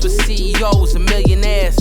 with CEOs and millionaires.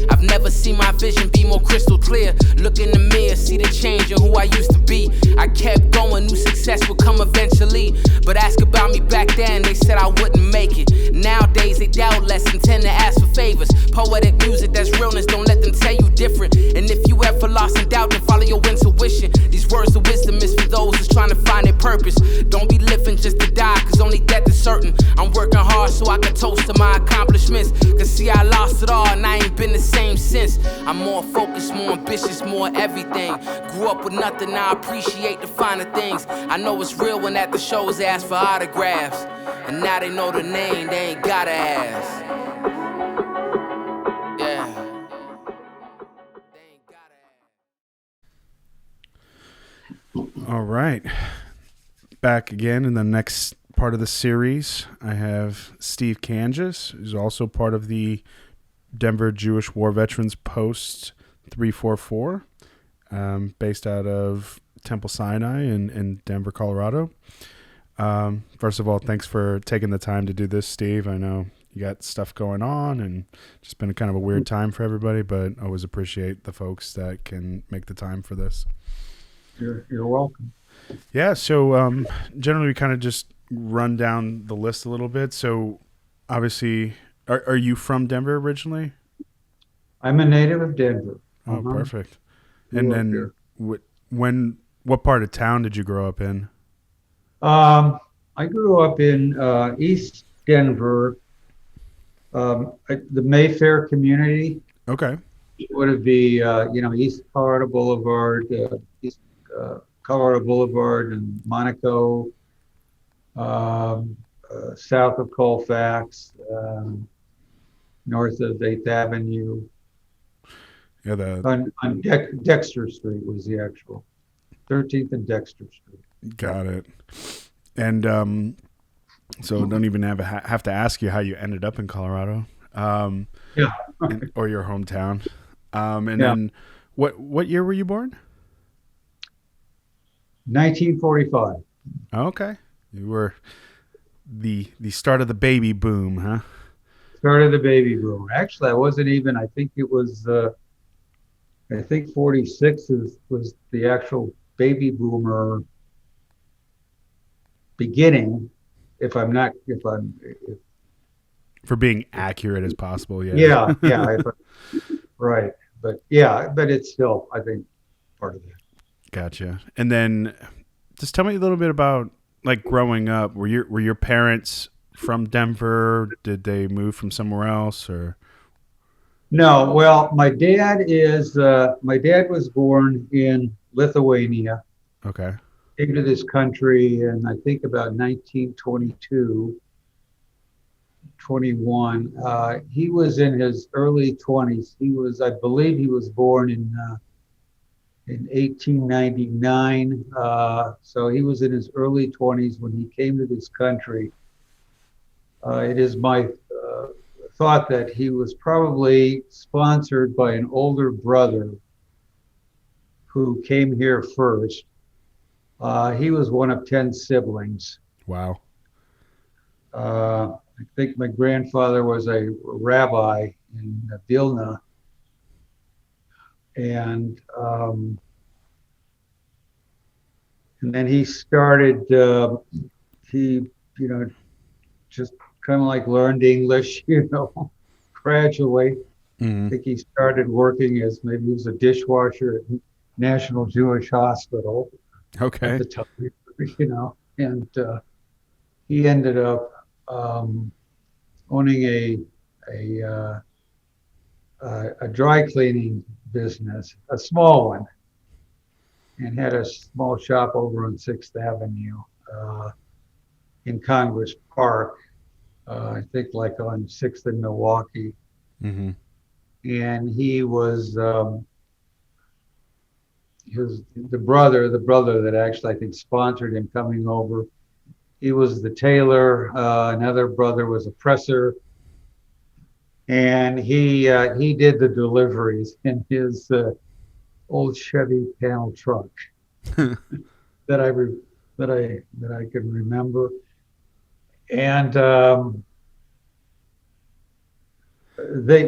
I've never seen my vision be more crystal clear. Look in the mirror, see the change in who I used to be. I kept going, knew success would come eventually. But ask about me back then, they said I wouldn't make it. Nowadays they doubt less and tend to ask for favors. Poetic music, that's realness, don't let them tell you different. And if you ever lost in doubt, then follow your intuition. These words of wisdom is for those who's trying to find their purpose. Don't be living just to die, cause only death is certain. I'm working hard so I can toast to my accomplishments. Cause see, I lost it all and I ain't been the same since. I'm more focused, more ambitious, more everything. Grew up with nothing, now I appreciate the finer things. I know it's real when at the shows they ask for autographs. And now they know the name, they ain't gotta ask. Yeah. They ain't gotta ask. All right. Back again in the next part of the series, I have Steve Canges, who's also part of the Denver Jewish War Veterans Post 344, based out of Temple Sinai in Denver, Colorado. First of all, thanks for taking the time to do this, Steve. I know you got stuff going on and just been kind of a weird time for everybody, but I always appreciate the folks that can make the time for this. You're welcome. Yeah, so generally we kind of just run down the list a little bit. So obviously, are you from Denver originally? I'm a native of Denver. Oh, perfect. And then what part of town did you grow up in? I grew up in East Denver, the Mayfair community. Okay. It would be, East Colorado Boulevard, East Colorado Boulevard and Monaco, south of Colfax, north of 8th Avenue. Yeah, on Dexter Street was the actual 13th and Dexter Street. Got it. And so don't even have to ask you how you ended up in Colorado, yeah, or your hometown. Then what year were you born? 1945. Okay, you were the start of the baby boom, huh? Start of the baby boom. Actually, I wasn't even. I think it was. I think 46 was the actual baby boomer beginning. If for being accurate as possible, yeah. Yeah, right. But it's still, I think, part of that. Gotcha. And then just tell me a little bit about like growing up. Were your parents from Denver? Did they move from somewhere else or? No, well, my dad was born in Lithuania. Okay. Came to this country in, I think, about 1922, 21. He was in his early 20s. I believe he was born in 1899. So he was in his early 20s when he came to this country. It is my thought that he was probably sponsored by an older brother who came here first. He was one of 10 siblings. Wow. I think my grandfather was a rabbi in Vilna. And then he started, just kind of like learned English, gradually. Mm-hmm. I think he started working as maybe he was a dishwasher at National Jewish Hospital. Okay. At the time, and he ended up owning a dry cleaning business, a small one, and had a small shop over on 6th Avenue in Congress Park. I think like on 6th and Milwaukee. Mm-hmm. And he was the brother that actually I think sponsored him coming over. He was the tailor. Another brother was a presser, and he did the deliveries in his old Chevy panel truck that I can remember. And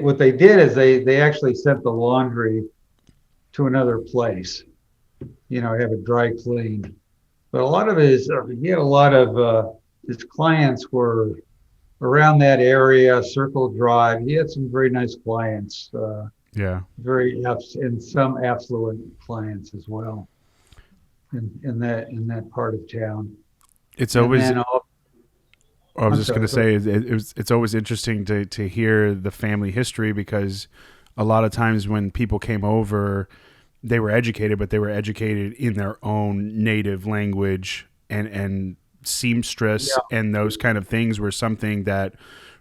what they did is they actually sent the laundry to another place, have it dry cleaned. But a lot of he had a lot of his clients were around that area, Circle Drive. He had some very nice clients, Yeah. and some affluent clients as well in that part of town. It's And always. then, I was I'm just going sorry, to say it's always interesting to hear the family history, because a lot of times when people came over, they were educated, but they were educated in their own native language, and seamstress yeah, and those kind of things were something that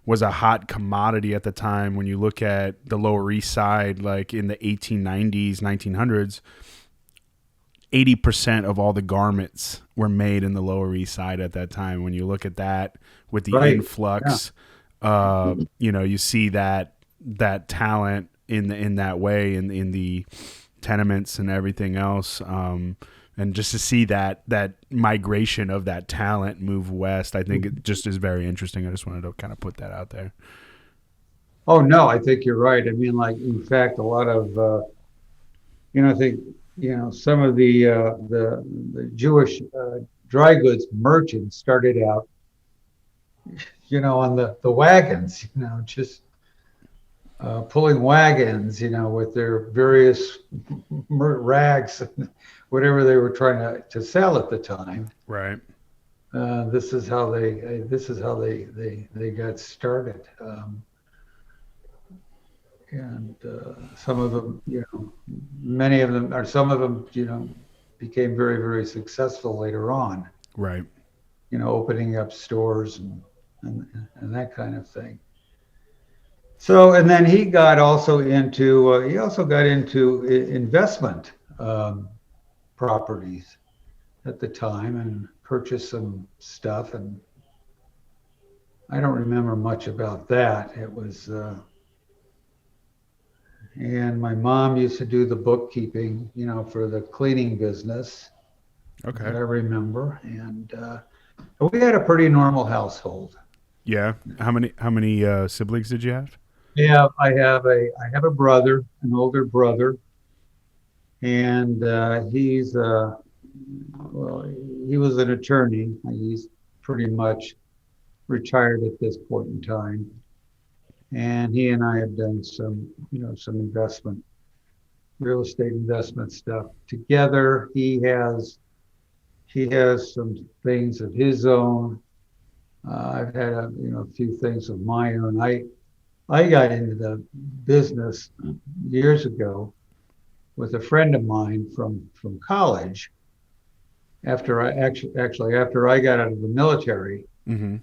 was a hot commodity at the time. When you look at the Lower East Side, like in the 1890s, 1900s, 80% of all the garments were made in the Lower East Side at that time. When you look at that with the right, yeah, influx, you see that talent in that way in the tenements and everything else. And just to see that migration of that talent move west, I think it just is very interesting. I just wanted to kind of put that out there. Oh no, I think you're right. I mean, like in fact, a lot of I think some of the Jewish dry goods merchants started out on the wagons, just pulling wagons, with their various rags, whatever they were trying to sell at the time. Right. This is how they got started. And some of them, many of them, or some of them, became very, very successful later on. Right. Opening up stores and that kind of thing. So, and then he also got into investment properties at the time and purchased some stuff. And I don't remember much about that. It was. And my mom used to do the bookkeeping, for the cleaning business. Okay. That I remember. And we had a pretty normal household. Yeah. How many siblings did you have? Yeah, I have a brother, an older brother, and he was an attorney. He's pretty much retired at this point in time. And he and I have done some real estate investment stuff together. He has some things of his own. I've had a few things of my own. I got into the business years ago with a friend of mine from college. After I after I got out of the military. Mm-hmm.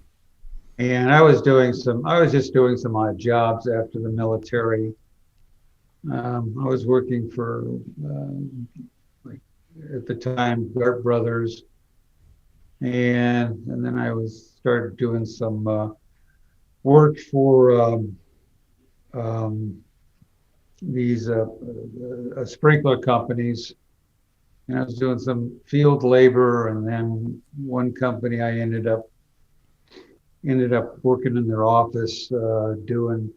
And I was just doing some odd jobs after the military. I was working for, like at the time, Gart Brothers, and then I started doing some work for these sprinkler companies, and I was doing some field labor, and then one company I ended up working in their office, doing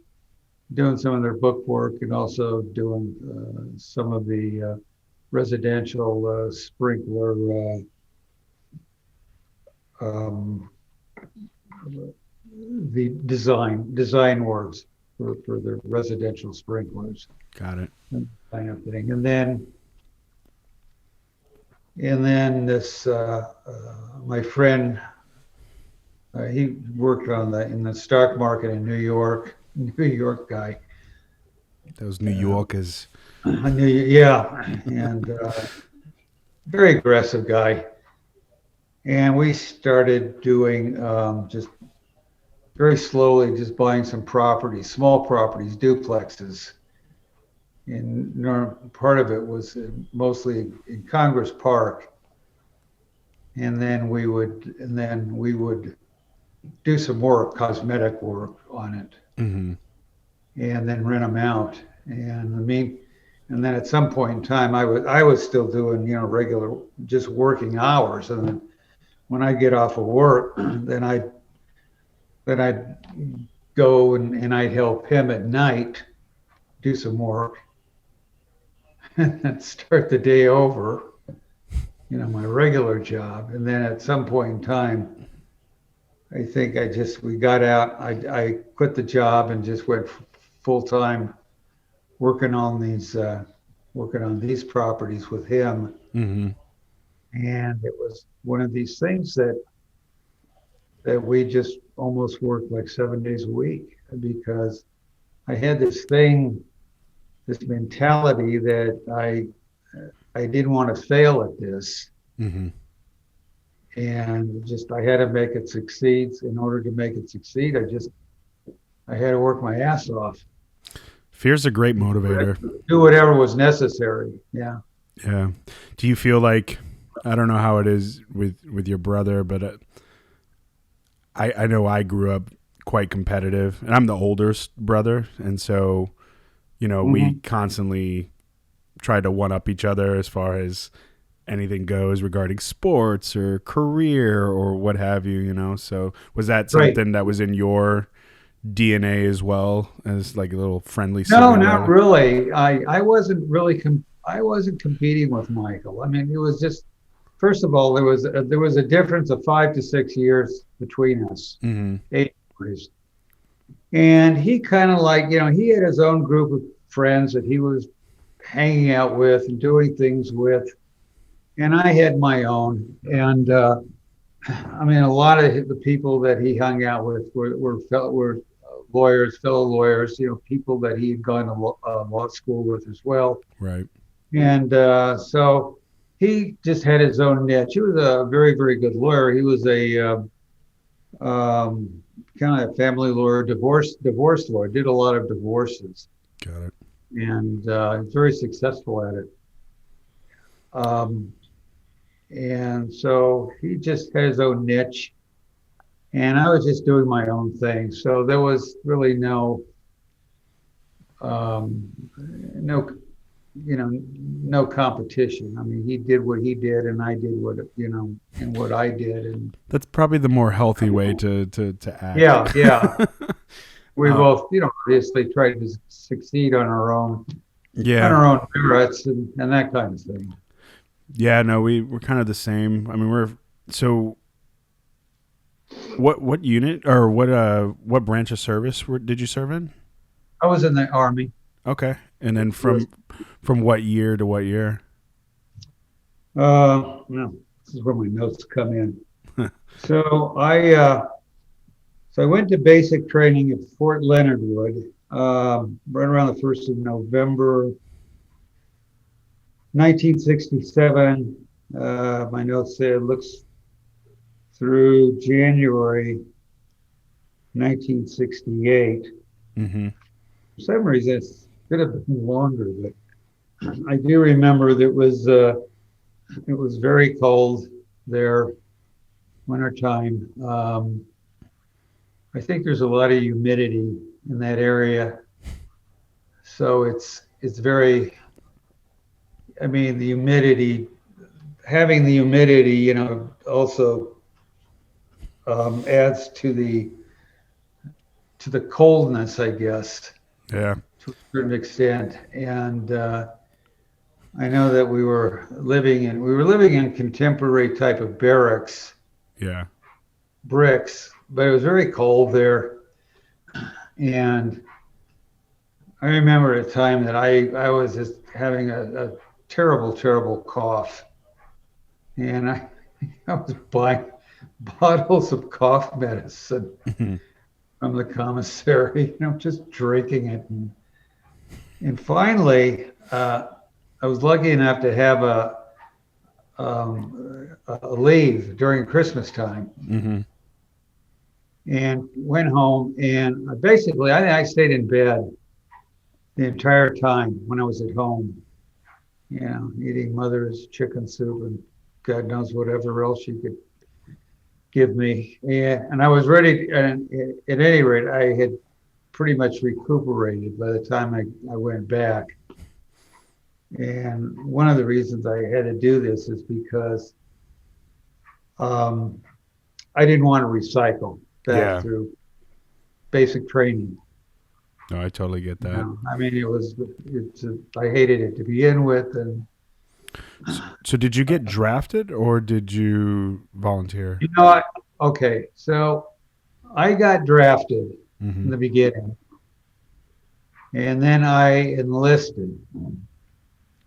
some of their book work, and also doing some of the residential sprinkler the design works for the residential sprinklers. Got it. Kind of thing. And then this my friend, he worked in the stock market in New York guy. Those New Yorkers. Yeah, and very aggressive guy. And we started doing just very slowly, just buying some properties, small properties, duplexes. And part of it was mostly in Congress Park. And then we would do some work, cosmetic work on it, Mm-hmm. and then rent them out. And then at some point in time, I was still doing regular just working hours. And then when I get off of work, then I'd go and I'd help him at night do some work and start the day over, my regular job. And then at some point in time, I think we got out, I quit the job and just went full time working on these properties with him. Mm-hmm. And it was one of these things that we just almost worked like 7 days a week, because I had this mentality that I didn't want to fail at this. Mm-hmm. And I had to make it succeed. In order to make it succeed, I had to work my ass off. Fear's a great motivator. Do whatever was necessary. Yeah. Yeah. Do you feel like, I don't know how it is with your brother, but I know I grew up quite competitive, and I'm the oldest brother. And so, Mm-hmm. we constantly try to one up each other as far as anything goes regarding sports or career or what have you, So was that something that was in your DNA as well, as like a little friendly? No, not really. I wasn't really I wasn't competing with Michael. I mean, it was just, first of all, there was a difference of 5 to 6 years between us, Mm-hmm. age-wise. And he kind of he had his own group of friends that he was hanging out with and doing things with, and I had my own. And I mean, a lot of the people that he hung out with were lawyers, fellow lawyers, people that he had gone to law school with as well. Right. And so he just had his own niche. He was a very, very good lawyer. He was a kind of a family lawyer, divorce lawyer, did a lot of divorces. Got it. And very successful at it. And so he just had his own niche, and I was just doing my own thing. So there was really no competition. I mean, he did what he did, and I did what I did. And that's probably the more healthy way to act. Yeah. We both, obviously tried to succeed on our own, merits and that kind of thing. Yeah, no, we're kind of the same. I mean, so what unit or what branch of service did you serve in? I was in the Army. Okay, and then from what year to what year? No, this is where my notes come in. So I went to basic training at Fort Leonard Wood right around the 1st of November, 1967. My notes say it looks through January 1968. Mm-hmm. For some reason, it could have been longer, but I do remember that it was very cold there, wintertime. I think there's a lot of humidity in that area, so it's very. I mean, having the humidity, also adds to the coldness, I guess. Yeah. To a certain extent, and I know that we were living in contemporary type of barracks. Yeah. Bricks, but it was very cold there, and I remember a time that I was just having a terrible, terrible cough, and I was buying bottles of cough medicine from the commissary, just drinking it, and finally, I was lucky enough to have a leave during Christmas time. Mm-hmm. And went home, and basically I stayed in bed the entire time when I was at home, eating mother's chicken soup and God knows whatever else she could give me. And I was ready, and at any rate, I had pretty much recuperated by the time I went back. And one of the reasons I had to do this is because I didn't want to recycle back through basic training. No, I totally get You that. know, I mean, I hated it to begin with, and So did you get drafted or did you volunteer? you know, okay, so I got drafted in Mm-hmm. the beginning, and then I enlisted,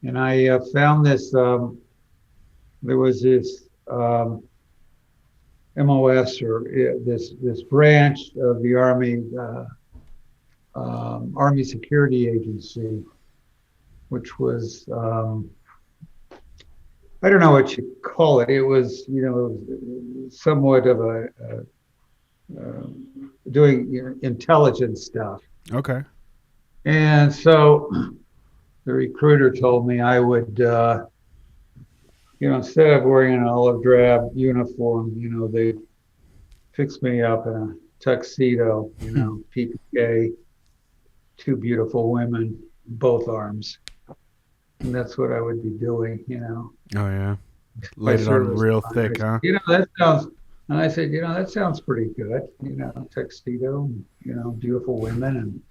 and I found this. There was this MOS or this branch of the Army, Army Security Agency, which was I don't know what you call it. It was, somewhat of uh, doing intelligence stuff. Okay. And so the recruiter told me I would, instead of wearing an olive drab uniform, they fix me up in a tuxedo, PPK, two beautiful women, both arms. And that's what I would be doing. Oh yeah. My Laid it on service. real thick, huh? That sounds, and I said, that sounds pretty good, tuxedo, beautiful women.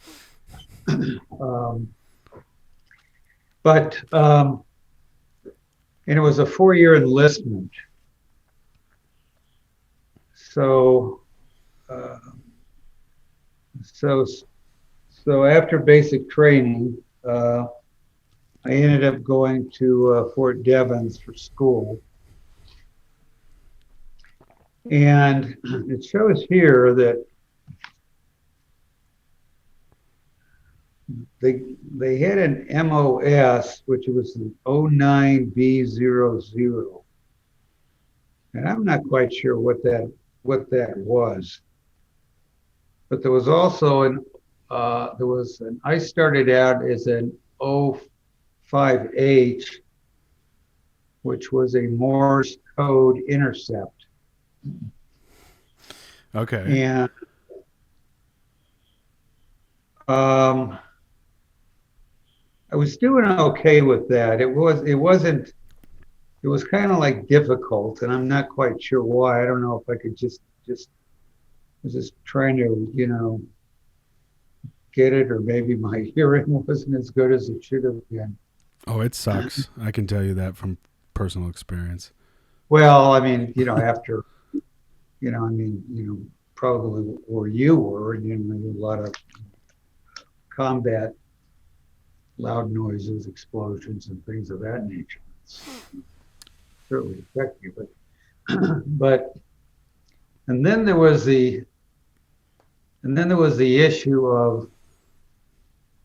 But, and it was a 4-year enlistment. So, uh, so, so after basic training, I ended up going to Fort Devens for school. And it shows here that they had an MOS, which was an 09B00. And I'm not quite sure what that was. But there was also I started out as an 05H, which was a Morse code intercept. Okay. And I was doing okay with that. It was kind of like difficult, and I'm not quite sure why. I don't know if I could just was just trying to, get it, or maybe my hearing wasn't as good as it should have been. Oh, it sucks. I can tell you that from personal experience. Well, I mean, after, probably where you were, a lot of combat, loud noises, explosions, and things of that nature. It's certainly affect you, but and then there was the issue of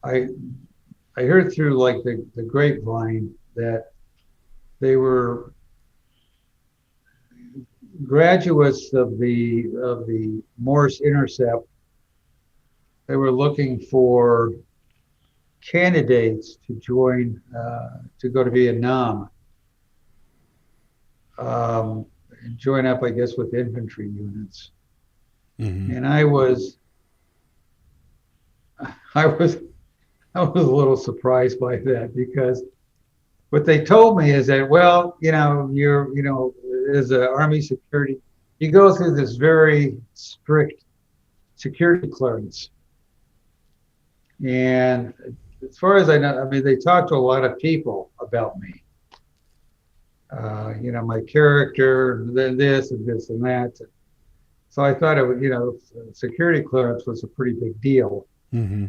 I heard through like the grapevine that they were graduates of the Morse intercept. They were looking for candidates to join to go to Vietnam, join up, I guess, with infantry units. Mm-hmm. And I was a little surprised by that, because what they told me is that, well, you're, as an Army security, you go through this very strict security clearance. And as far as I know, I mean, they talked to a lot of people about me. My character, this and this and that. So I thought it would, security clearance was a pretty big deal. Mm-hmm.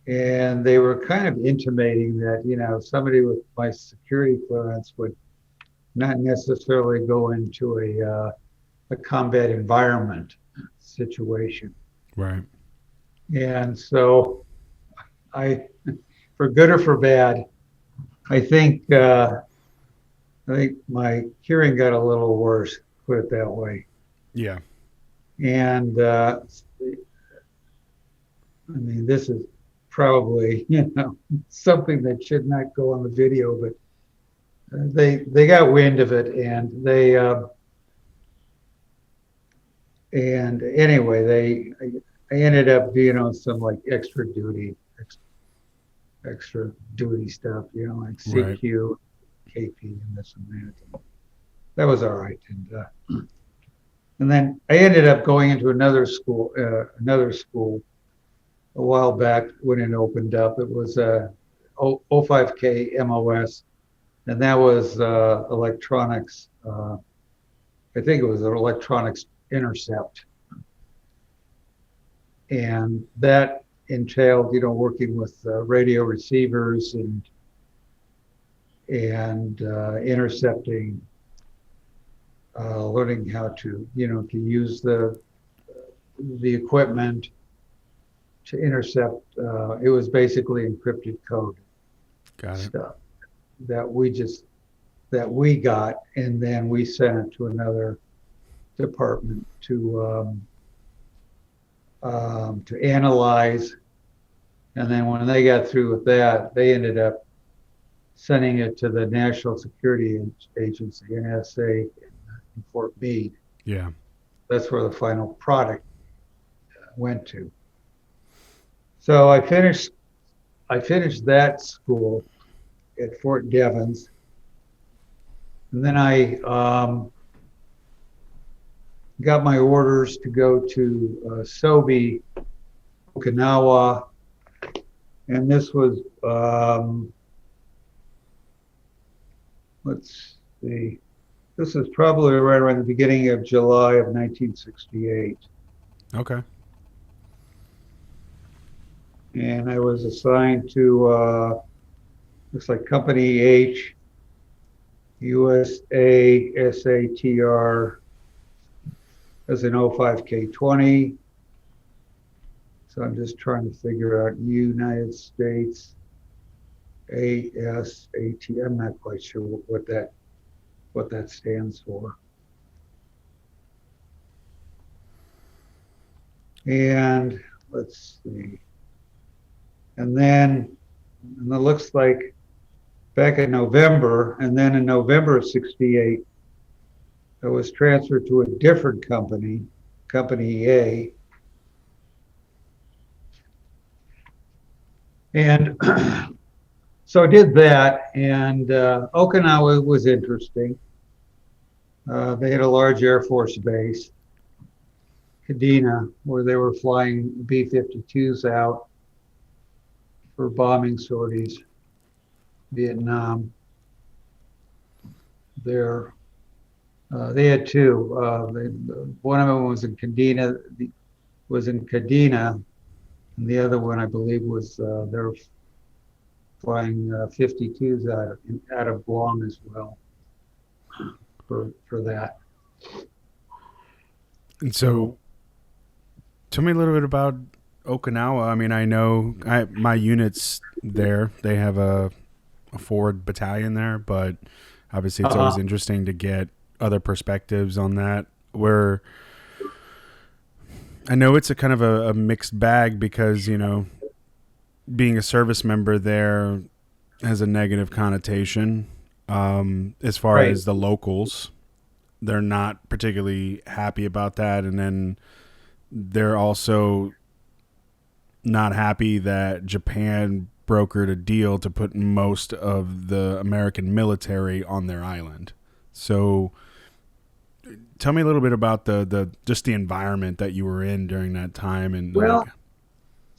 And they were kind of intimating that, somebody with my security clearance would not necessarily go into a combat environment situation. Right. And so for good or for bad, I think my hearing got a little worse, put it that way. Yeah. And I mean, this is probably, something that should not go on the video, but they got wind of it, and anyway, I ended up being on some like extra duty stuff, like CQ, right. KP, and this and that. That was all right, And then I ended up going into another school a while back when it opened up. It was a 05K MOS, and that was electronics. I think it was an electronics intercept, and that entailed, working with radio receivers and intercepting, learning how to use the equipment to intercept. It was basically encrypted code stuff that we got, and then we sent it to another department to analyze. And then when they got through with that, they ended up sending it to the National Security Agency, NSA, in Fort Meade. Yeah. That's where the final product went to. So I finished that school at Fort Devens, and then I got my orders to go to Sobe, Okinawa, and this was let's see, this is probably right around the beginning of July of 1968. Okay. And I was assigned to looks like Company H, USA SATR as an 05K20. So I'm just trying to figure out United States ASAT. I'm not quite sure what that stands for. And let's see. And then it looks like back in November, and then in November of 68, I was transferred to a different company, Company A. And so I did that, and Okinawa was interesting. They had a large Air Force base, Kadena, where they were flying B-52s out for bombing sorties, Vietnam. They had two. One of them was in Kadena, and the other one, I believe, was they were flying 52s out of Guam as well for that. And so, tell me a little bit about Okinawa. I mean, I know my unit's there. They have a forward battalion there, but obviously it's always interesting to get other perspectives on that. Where I know it's a kind of a mixed bag because, being a service member there has a negative connotation as far as the locals. They're not particularly happy about that. And then they're also not happy that Japan brokered a deal to put most of the American military on their island. So tell me a little bit about the just the environment that you were in during that time. And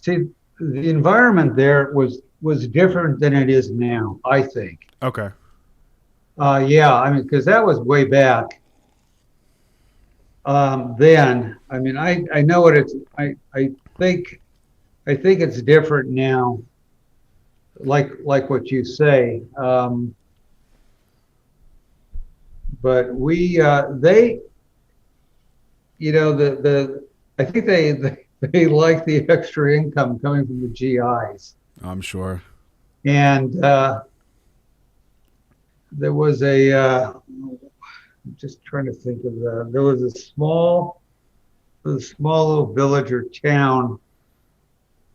see, the environment there was different than it is now, I think. Okay. Yeah, I mean, because that was way back. Then, I mean, I know what it's. I think it's different now. Like what you say. But they, I think they like the extra income coming from the GIs. I'm sure. And there was I'm just trying to think of there was a small little village or town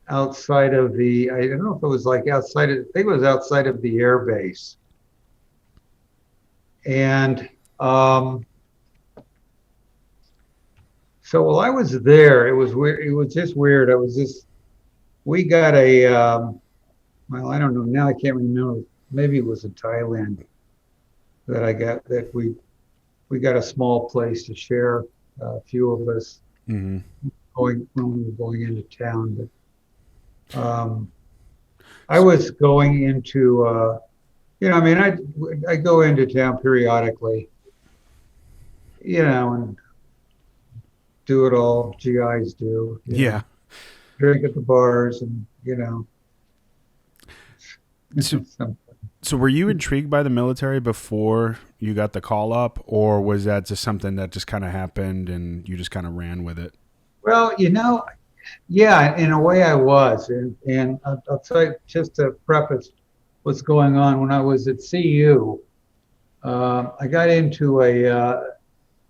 outside of I don't know if it was like outside of, I think it was outside of the air base. And so while I was there, it was weird. It was just weird. We got well, I don't know, now I can't remember. Maybe it was in Thailand that we got a small place to share a few of us Mm-hmm. going when we were going into town. But I was going into, I mean, I go into town periodically, and do it all GIs do, Yeah. drink at the bars and, So, some, so were you intrigued by the military before you got the call up, or was that just something that just kind of happened and you just kind of ran with it? well, yeah, in a way I was. And I'll tell you, just to preface what's going on, when I was at CU, I got into it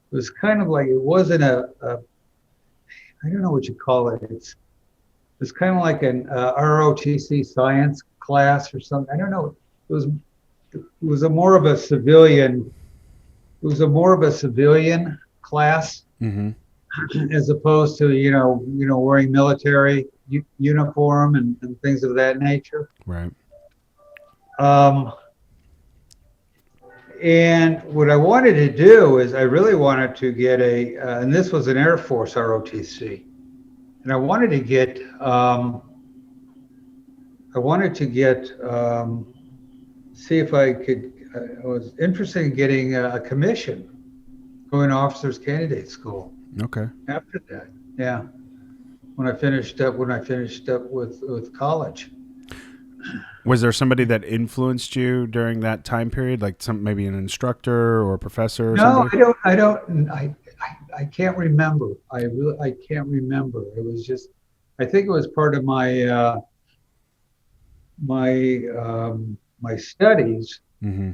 was kind of like, it wasn't I don't know what you call it. It's kind of like an ROTC science class or something. I don't know. It was a more of a civilian. It was a more of a civilian class Mm-hmm. as opposed to wearing military uniform and things of that nature. Right. Um, and what I wanted to do is I really wanted to get and this was an Air Force ROTC, and I wanted to get see if I could. I was interested in getting a commission, going to officers candidate school. Okay. After that, yeah, when I finished up with college. Was there somebody that influenced you during that time period, like maybe an instructor or a professor or No, somebody? I can't remember. I can't remember. It was just, I think it was part of my studies, Mm-hmm.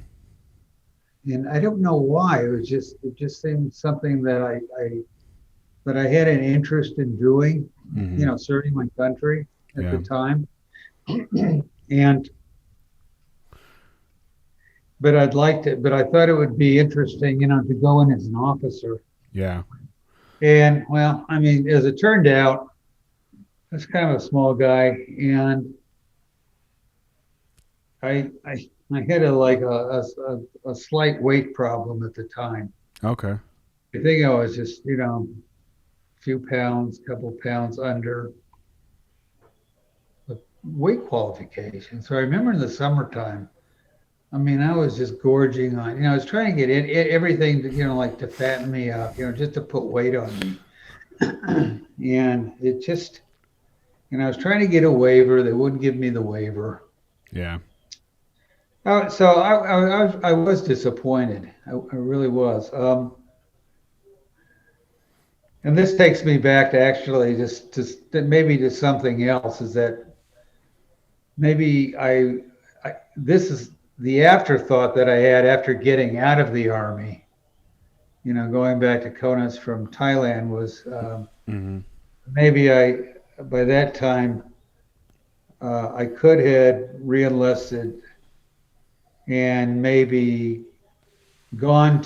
and I don't know why. It just seemed something that I had an interest in doing. Mm-hmm. Serving my country at the Yeah. time, and but I thought it would be interesting, to go in as an officer. Yeah. And well, I mean, as it turned out, I was kind of a small guy, and I had a slight weight problem at the time. Okay. I think I was just, a few pounds, couple pounds under the weight qualification. So I remember in the summertime, I mean, I was just gorging on, I was trying to get everything to, like to fatten me up, just to put weight on me. And it just, I was trying to get a waiver. They wouldn't give me the waiver. Yeah. So I was disappointed. I really was. And this takes me back to actually just maybe to something else, is that maybe this is the afterthought that I had after getting out of the army. Going back to Konas from Thailand was Mm-hmm. maybe by that time I could have reenlisted and maybe gone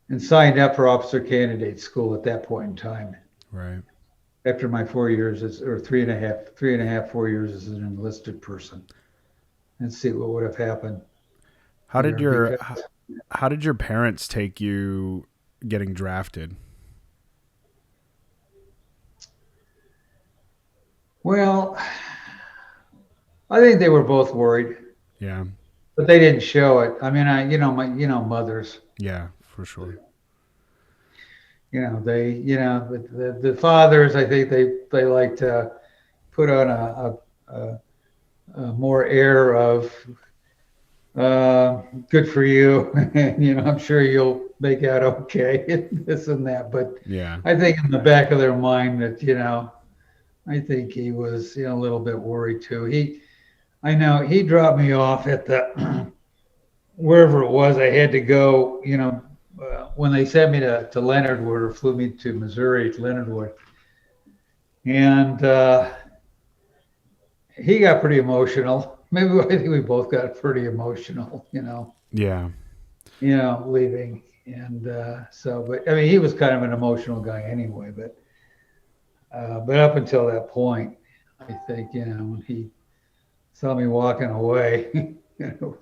and signed up for officer candidate school at that point in time. Right. After my 4 years or 3.5, 4 years as an enlisted person, and see what would have happened How did there. your Because, how did your parents take you getting drafted? well, I think they were both worried, Yeah. but they didn't show it. I mean, mothers, Yeah, for sure. the fathers, I think they like to put on a more air of good for you, and I'm sure you'll make out okay, this and that. But Yeah. I think in the back of their mind that I think he was a little bit worried too. I know he dropped me off at the wherever it was I had to go. When they sent me to Leonard Wood, or flew me to Missouri to Leonard Wood, and he got pretty emotional. Maybe I think we both got pretty emotional. Yeah. Leaving. And but I mean, he was kind of an emotional guy anyway. But up until that point, I think when he saw me walking away, you know,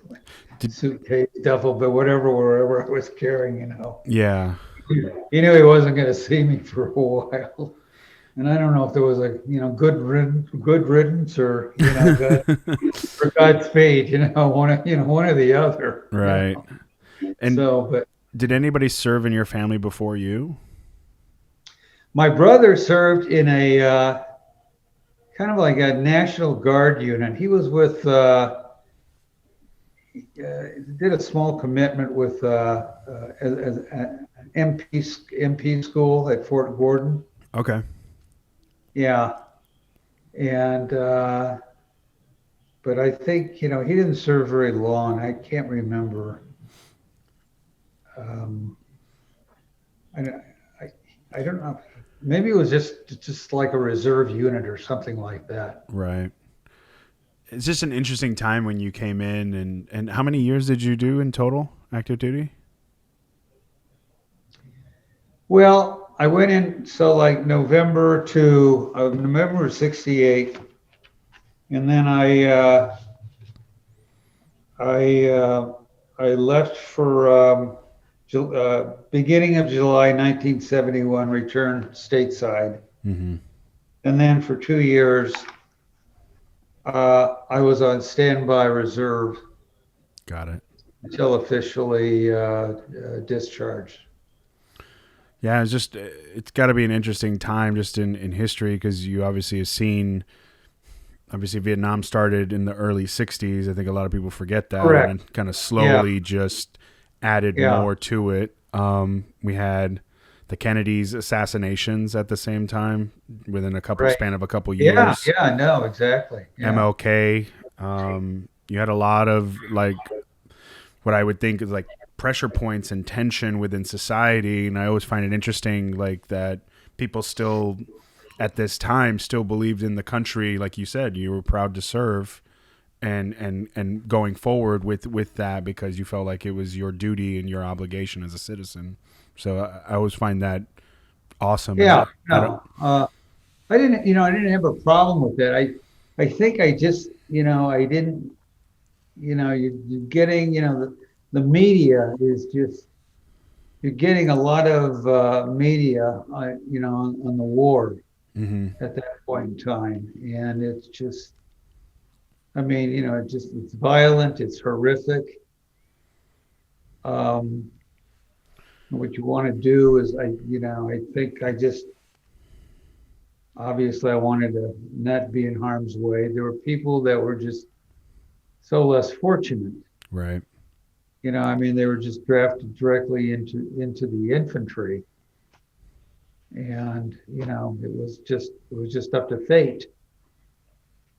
Did, suitcase, duffel, but wherever I was carrying, yeah. He knew he wasn't going to see me for a while. And I don't know if there was a, good riddance or, for Godspeed, one or the other. Right. And So, but did anybody serve in your family before you? my brother served in a kind of like a National Guard unit. He was with, did a small commitment with as MP school at Fort Gordon. Okay. Yeah. And, but I think, he didn't serve very long. I can't remember. Um, I, I, I don't know. Maybe it was just like a reserve unit or something like that. Right. It's just an interesting time when you came in, and how many years did you do in total active duty? Well, I went in so like November of '68, and then I I left for beginning of July 1971, returned stateside, Mm-hmm. and then for 2 years I was on standby reserve Got it. until officially discharged. Yeah, it's got to be an interesting time just in history because you obviously have seen, obviously Vietnam started in the early 60s. I think a lot of people forget that and Correct. then kind of Yeah. slowly just added Yeah. more to it. We had the Kennedy's assassinations at the same time within Right. span of a couple Yeah. years. Yeah. No. Exactly. Yeah. MLK. You had a lot of like what I would think is like pressure points and tension within society, and I always find it interesting like that people still at this time still believed in the country. Like you said, you were proud to serve, and going forward with that because you felt like it was your duty and your obligation as a citizen. So I always find that awesome. And Yeah. I don't. No. I didn't have a problem with that. I think I just, I didn't, you're getting, the media is just, you're getting a lot of media, on the war Mm-hmm. at that point in time. And it's just, I mean, it's violent, it's horrific. Um, what you want to do is, I think I just, obviously I wanted to not be in harm's way. There were people that were just so less fortunate. Right. I mean, they were just drafted directly into the infantry, and it was just up to fate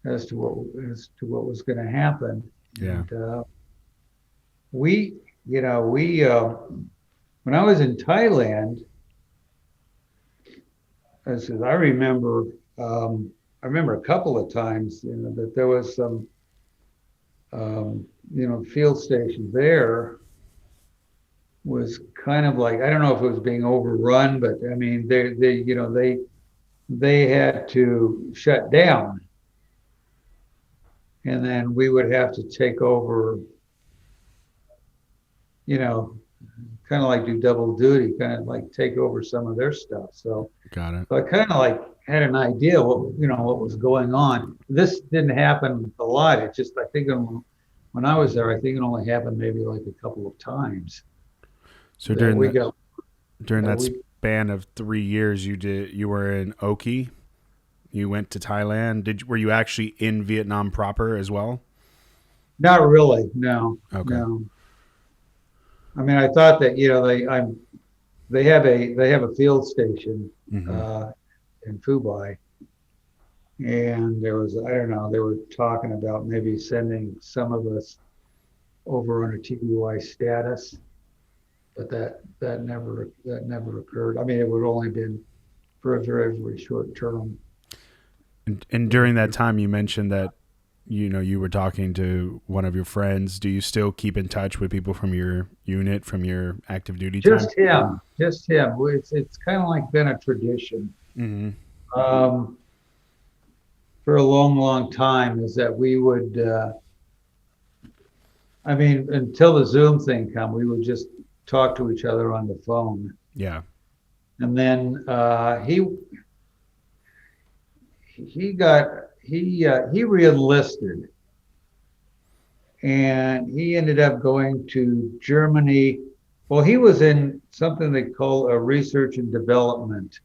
as to what was going to happen. Yeah. And we, when I was in Thailand, I remember, a couple of times, that there was some, field station there was kind of like, I don't know if it was being overrun, but I mean, they had to shut down, and then we would have to take over, you know, kind of like do double duty, kind of like take over some of their stuff. So, Got it. so I kind of like had an idea what was going on. This didn't happen a lot. It just, I think when I was there, I think it only happened maybe like a couple of times. So That we got, during that we span of 3 years, you were in Oki. You went to Thailand. Were you actually in Vietnam proper as well? not really, no, Okay. no. I mean, I thought that they have a field station Mm-hmm. in Fubai, and there was, I don't know, they were talking about maybe sending some of us over on a TDY status, but that never occurred. I mean, it would only been for a very, very short term. And during that time, you mentioned that you were talking to one of your friends. Do you still keep in touch with people from your unit, from your active duty time? Just him. It's kind of like been a tradition Mm-hmm. um, for a long, long time. Is that we would I mean, until the Zoom thing come, we would just talk to each other on the phone. Yeah. And then he re-enlisted, and he ended up going to Germany. Well, he was in something they call a research and development,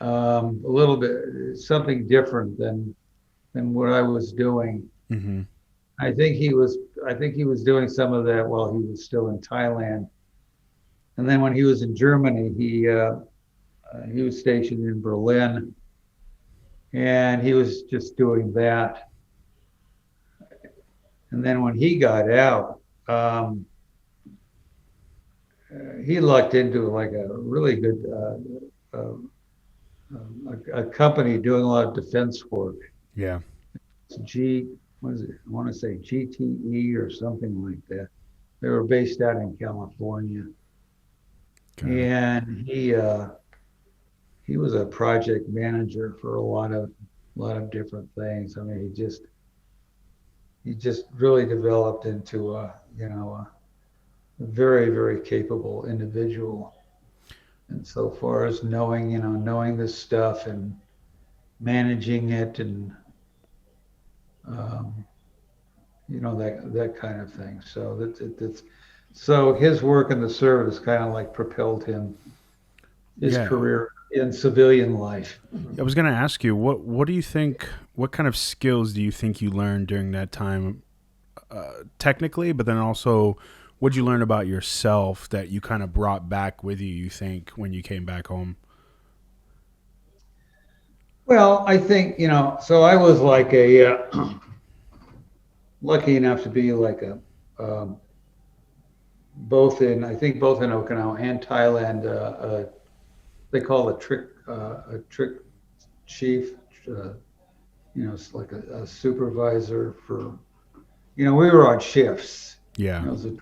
a little bit something different than what I was doing. Mm-hmm. I think he was I think he was doing some of that while he was still in Thailand. And then when he was in Germany, he was stationed in Berlin, and he was just doing that. And then when he got out, he lucked into like a really good a company doing a lot of defense work. Yeah. It's what is it? I want to say GTE or something like that. They were based out in California, Got it. and he was a project manager for a lot of different things. I mean, he just really developed into a very very capable individual. And so far as knowing this stuff and managing it, and um, that kind of thing. So so his work in the service kind of like propelled his Yeah. career in civilian life. I was gonna ask you what do you think? What kind of skills do you think you learned during that time, technically, but then also what'd you learn about yourself that you kind of brought back with you? You think when you came back home? Well, I think so I was like a lucky enough to be like a um, both in Okinawa and Thailand. They call a trick chief. Uh, it's like a supervisor for. We were on shifts. Yeah. It was a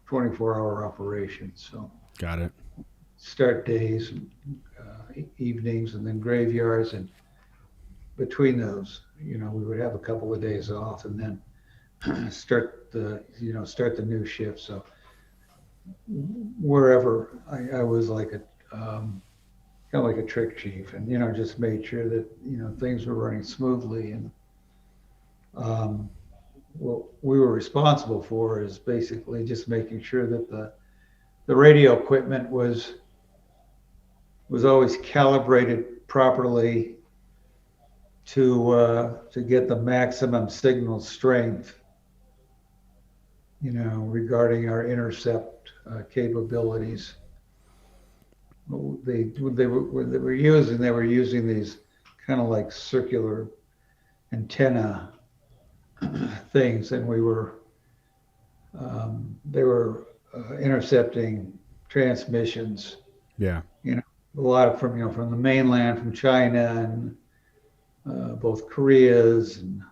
24-hour operation. So Got it. start days, and, evenings, and then graveyards, and between those, we would have a couple of days off, and then start the new shift. So wherever I was like a kind of like a trick chief, and just made sure that things were running smoothly. And um, what we were responsible for is basically just making sure that the radio equipment was always calibrated properly to get the maximum signal strength, regarding our intercept capabilities. They were using these kind of like circular antenna things, and they were intercepting transmissions. Yeah. A lot of from the mainland, from China, and both Koreas, and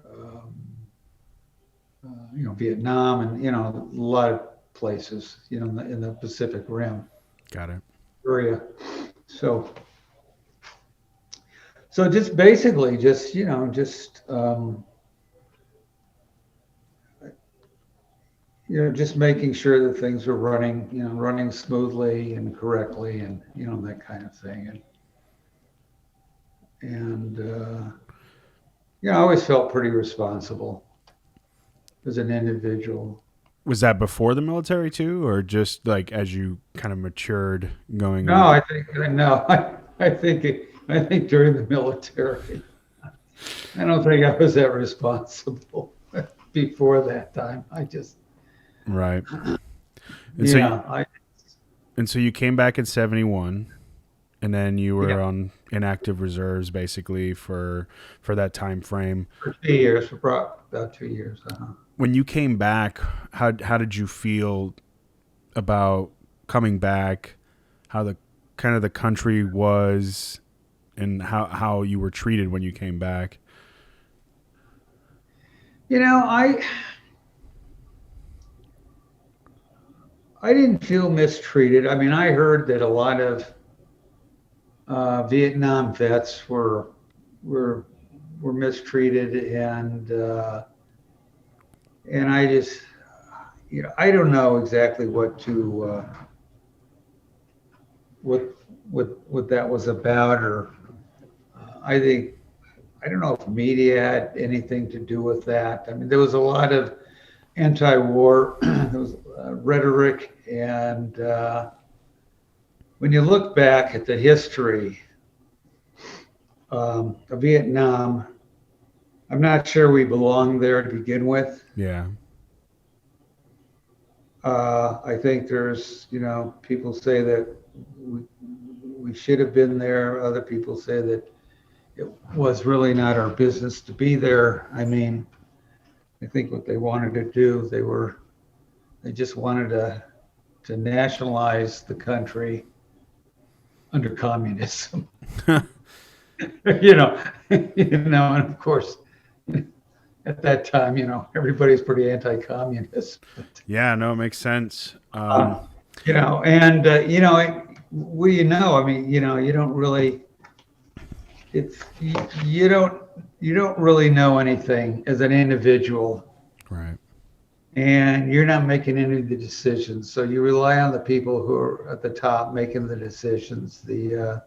um, Vietnam, and a lot of places, in the Pacific Rim Got it. area. So just basically just making sure that things were running smoothly and correctly, and that kind of thing. And I always felt pretty responsible as an individual. Was that before the military too, or just like as you kind of matured going No, on? I think no, I think during the military, I don't think I was that responsible before that time. I just, Right. And so, yeah, I you came back in 71, and then you yeah, were on inactive reserves basically for that time frame. for 2 years, for about 2 years. When you came back, how did you feel about coming back? How the kind of the country was, and how you were treated when you came back? You know, I didn't feel mistreated. I mean, I heard that a lot of Vietnam vets were were mistreated, and I just, I don't know exactly what what that was about, or I think I don't know if media had anything to do with that. I mean, there was a lot of anti-war, there was rhetoric, and when you look back at the history of Vietnam, I'm not sure we belong there to begin with. Yeah. I think there's, people say that we, we should have been there. Other people say that it was really not our business to be there. I mean, I think what they wanted to do, they just wanted to nationalize the country under communism. you know, and of course, at that time, everybody's pretty anti-communist. Yeah, no, it makes sense. And I mean, you don't really, it's you don't really know anything as an individual, Right. and you're not making any of the decisions. So you rely on the people who are at the top making the decisions, the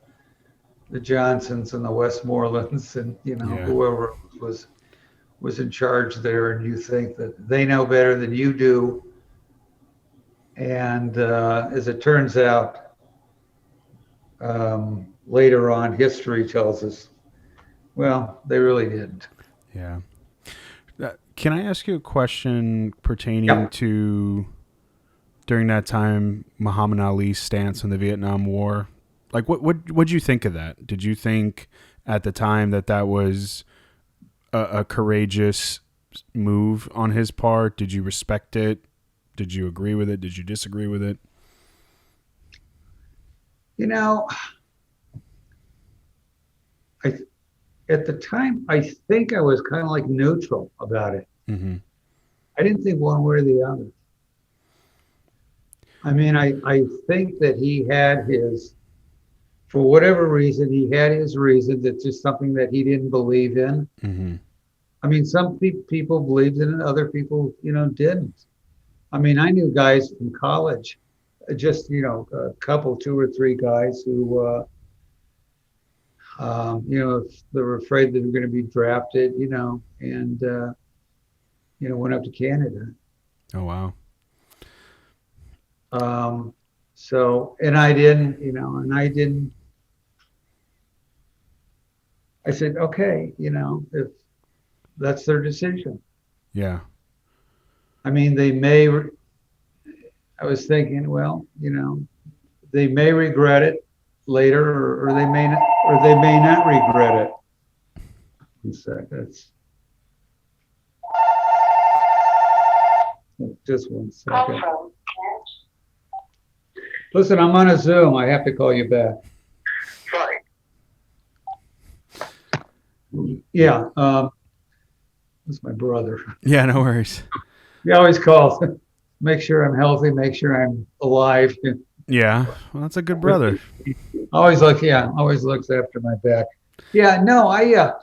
Johnsons and the Westmorelands, and Yeah. whoever was in charge there, and you think that they know better than you do. And as it turns out, later on, history tells us, well, they really didn't. Yeah. Can I ask you a question pertaining Yeah. to during that time Muhammad Ali's stance in the Vietnam War? Like, what'd you think of that? Did you think at the time that was a courageous move on his part? Did you respect it? Did you agree with it? Did you disagree with it? I At the time, I think I was kind of like neutral about it. Mm-hmm. I didn't think one way or the other. I mean, I think that he had for whatever reason, he had his reasons. It's just something that he didn't believe in. Mm-hmm. I mean, some people believed in it, other people, didn't. I mean, I knew guys from college, just, a couple, two or three guys who, they were afraid they were going to be drafted, and, went up to Canada. Oh, wow. And I didn't, I said, okay, if that's their decision. Yeah. I mean, I was thinking, well, they may regret it later, or they may not regret it. In fact, just one second. Listen, I'm on a Zoom. I have to call you back. Yeah, that's my brother. Yeah, no worries. He always calls, make sure I'm healthy, make sure I'm alive. Yeah, well, that's a good brother. Always looks after my back. Yeah, no, I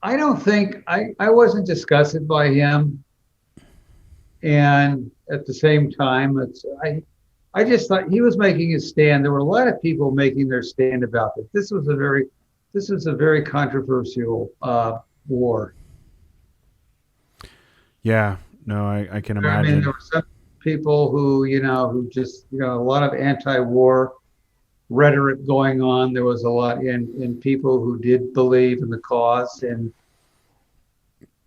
don't think I wasn't disgusted by him, and at the same time, I just thought he was making his stand. There were a lot of people making their stand about it. This was a very controversial war. Yeah, no, I can imagine. I mean, there were some people who just, a lot of anti-war rhetoric going on. There was a lot in people who did believe in the cause and,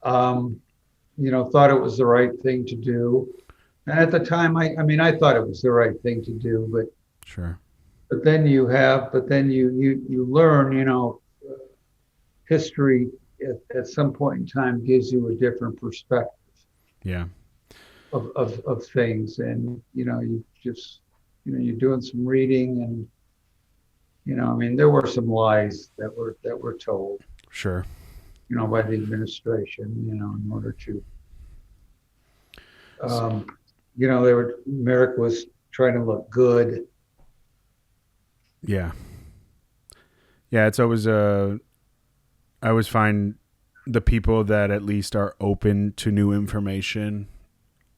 thought it was the right thing to do. And at the time, I thought it was the right thing to do, but sure. But then you learn, history at some point in time gives you a different perspective. Yeah. Of things, and you just you're doing some reading, and I mean, there were some lies that were told. Sure. By the administration, in order to, America was trying to look good. Yeah. Yeah, it's always I always find the people that at least are open to new information,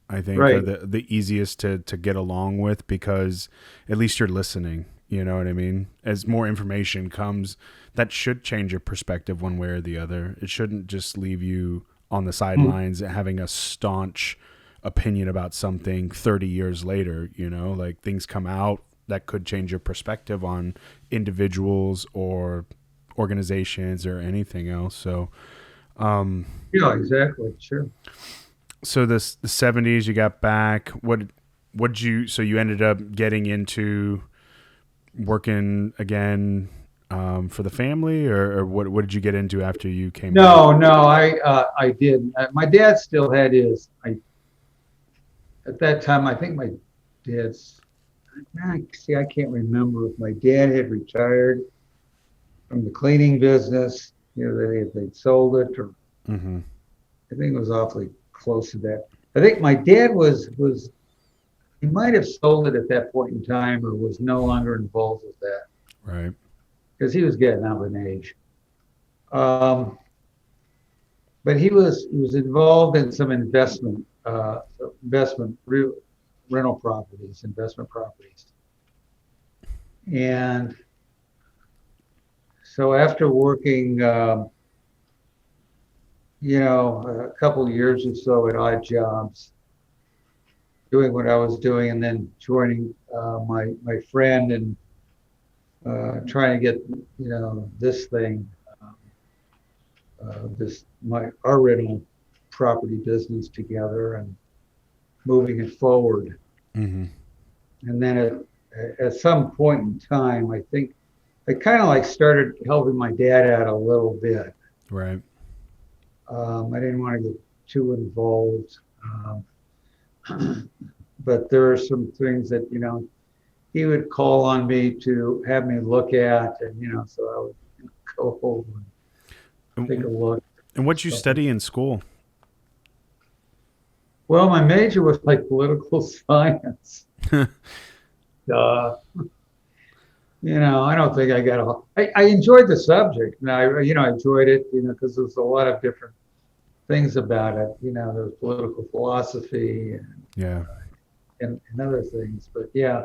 I think, are Right. the easiest to get along with, because at least you're listening. You know what I mean? As more information comes, that should change your perspective one way or the other. It shouldn't just leave you on the sidelines having a staunch opinion about something 30 years later. You know, like, things come out that could change your perspective on individuals or organizations or anything else. So, Yeah, exactly. Sure. so the 70s, you got back. What you, so you ended up getting into working again, for the family, or what did you get into after you came back? No, I did. My dad still had his. At that time, I think my dad's. See, I can't remember if my dad had retired from the cleaning business. You know, they'd sold it, or Mm-hmm. I think it was awfully close to that. I think my dad was he might have sold it at that point in time, or was no longer involved with that Right. because he was getting up in age. Um, but he was involved in some investment rental properties, investment properties, and so after working, a couple of years or so at odd jobs, doing what I was doing, and then joining my friend and trying to get this thing, this my our rental property business together and moving it forward. Mm-hmm. And then at some point in time, I think I kind of like started helping my dad out a little bit. Right. I didn't want to get too involved, but there are some things that he would call on me to have me look at, and so I would go over and take a look. And what'd you Stuff. study in school? Well, my major was like political science. Uh, I don't think I got I enjoyed the subject. And I enjoyed it, because there was a lot of different things about it. There was political philosophy Yeah. and other things. But yeah,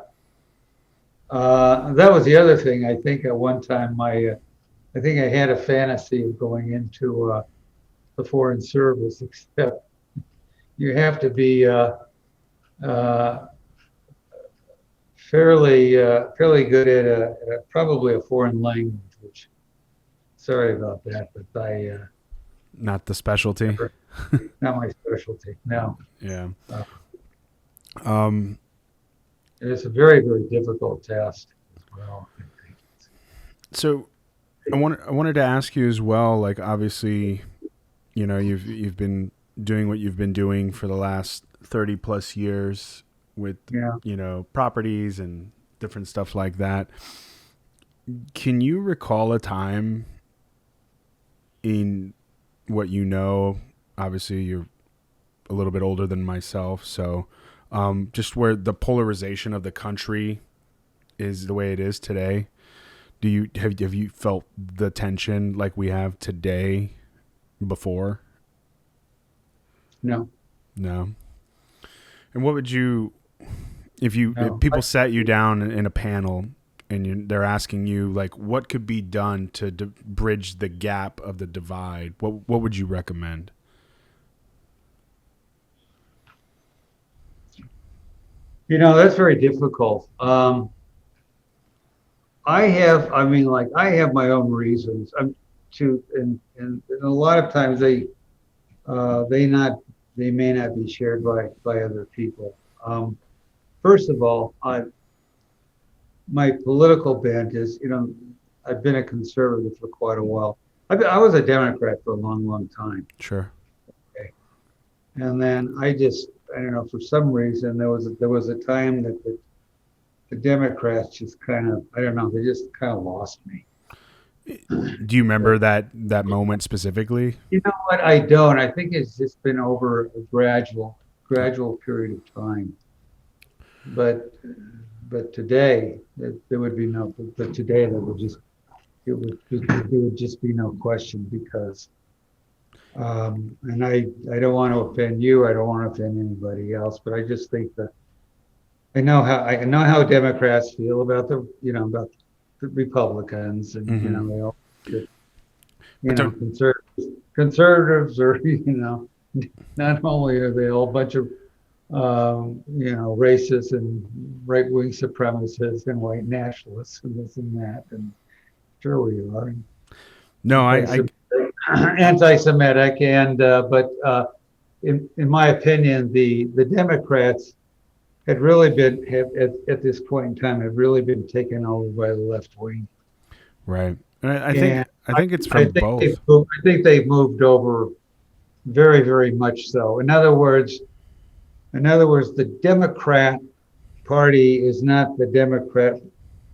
that was the other thing. I think at one time I think I had a fantasy of going into the foreign service, except you have to be uh, fairly good at probably a foreign language. Which, sorry about that, but Not the specialty. not my specialty. No, Yeah. uh, Um, it's a very very difficult test as well. so I wanted to ask you as well, like, obviously, you've been doing what you've been doing for the last 30 plus years with, Yeah. properties and different stuff like that. Can you recall a time in what obviously you're a little bit older than myself, so just where the polarization of the country is the way it is today? Have you felt the tension like we have today before? No. No. And what would you, if No. people sat you down in a panel and they're asking you, like, what could be done to bridge the gap of the divide? What would you recommend? That's very difficult. I have my own reasons. And a lot of times they may not be shared by other people. First of all, my political bent is, I've been a conservative for quite a while. I was a Democrat for a long, long time. Sure. Okay. And then I don't know, for some reason, there was a time that the Democrats just kind of, I don't know, they just kind of lost me. Do you remember that moment specifically? You know what? I don't. I think it's just been over a gradual period of time. But today there would be no. But today there would just be no question, because And I don't want to offend you. I don't want to offend anybody else, but I just think that I know how Democrats feel about about the Republicans, and Hmm. they all that, But don't, conservatives are not only are they all a bunch of racist and right-wing supremacists and white nationalists and this and that, and sure we are no, anti-Semitic, and but in my opinion, the Democrats had really been at this point in time had really been taken over by the left wing, right. And and I think it's I from think both. I think they've moved over very, very much so. In other words, the Democrat Party is not the Democrat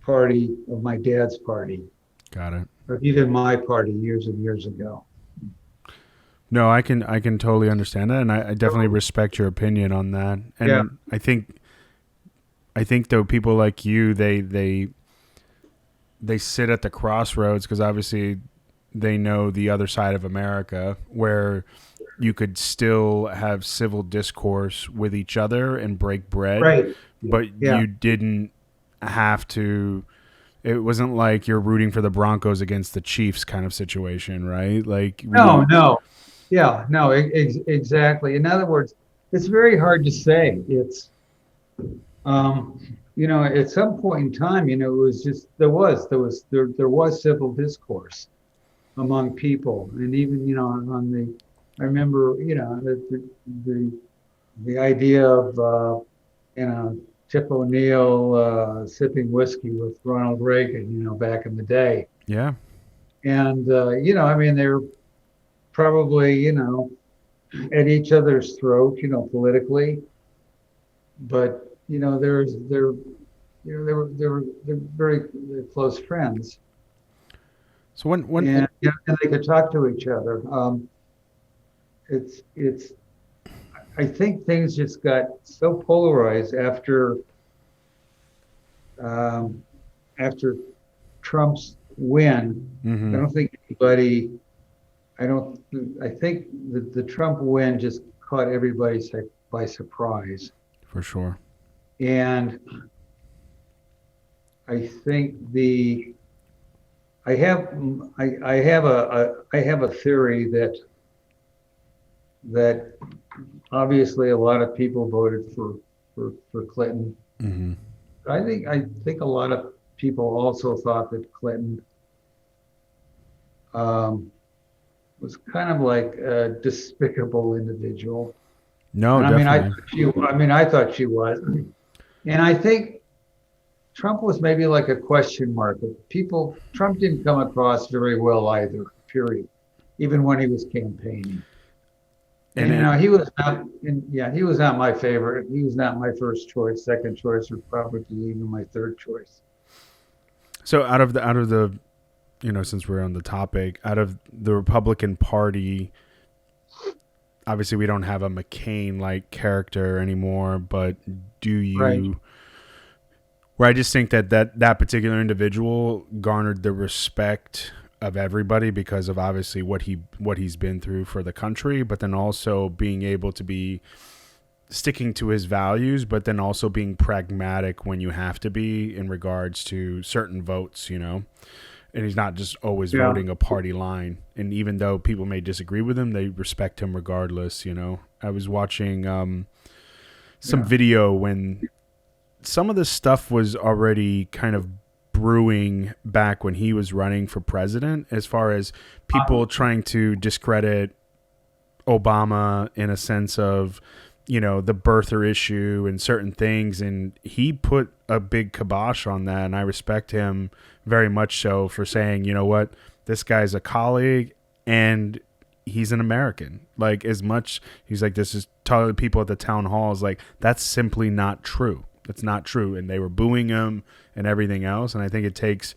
Party of my dad's party, Got it. or even my party years and years ago. No, I can totally understand that, and I definitely respect your opinion on that. Yeah, And I think though people like you, they sit at the crossroads because obviously they know the other side of America where you could still have civil discourse with each other and break bread, right. but Yeah. you didn't have to. It wasn't like you're rooting for the Broncos against the Chiefs kind of situation, right? Like No, we, no. Yeah, no, exactly. In other words, it's very hard to say. At some point in time, it was just there was civil discourse among people, and even I remember the idea of Tip O'Neill sipping whiskey with Ronald Reagan, back in the day, yeah, and I mean they're probably at each other's throat, politically, but they're very close friends, so when and they could talk to each other. It's I think things just got so polarized um, after Trump's win. I mm-hmm, don't think anybody. I don't. I think the Trump win just caught everybody by surprise, for sure. and I think I have I have a theory that obviously a lot of people voted for Clinton. Mm-hmm. I think a lot of people also thought that Clinton um, was kind of like a despicable individual, No, and definitely. I thought she was, and I think Trump was maybe like a question mark. But Trump didn't come across very well either. Period. Even when he was campaigning. And And it, he was not my favorite. He was not my first choice. Second choice, or probably even my third choice. so out of the since we're on the topic, out of the Republican Party, obviously we don't have a McCain like character anymore, but do Right. you? Where I just think that particular individual garnered the respect of everybody because of obviously what he's been through for the country, but then also being able to be sticking to his values, but then also being pragmatic when you have to be in regards to certain votes, and he's not just always Yeah. voting a party line. And even though people may disagree with him, they respect him regardless. I was watching some Yeah. video when some of this stuff was already kind of brewing back when he was running for president, as far as people trying to discredit Obama in a sense of, the birther issue and certain things. And he put a big kibosh on that. And I respect him very much so for saying, you know what, this guy's a colleague and he's an American. Like, as much, he's like, this is telling people at the town halls, like, that's simply not true. That's not true. And they were booing him and everything else. And I think it takes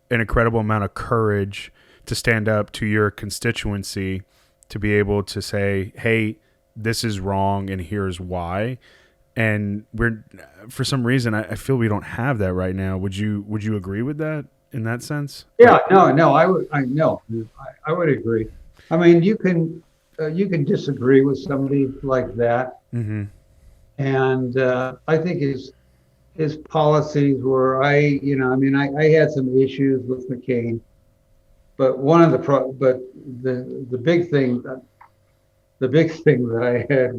an incredible amount of courage to stand up to your constituency to be able to say, hey, this is wrong and here's why. And we're, for some reason, I feel we don't have that right now. Would you agree with that in that sense? Yeah. No. No. I would. I know. I would agree. I mean, you can disagree with somebody like that, Mm-hmm. and I think his policies were, I mean, I had some issues with McCain, but but the big thing, the big thing that I had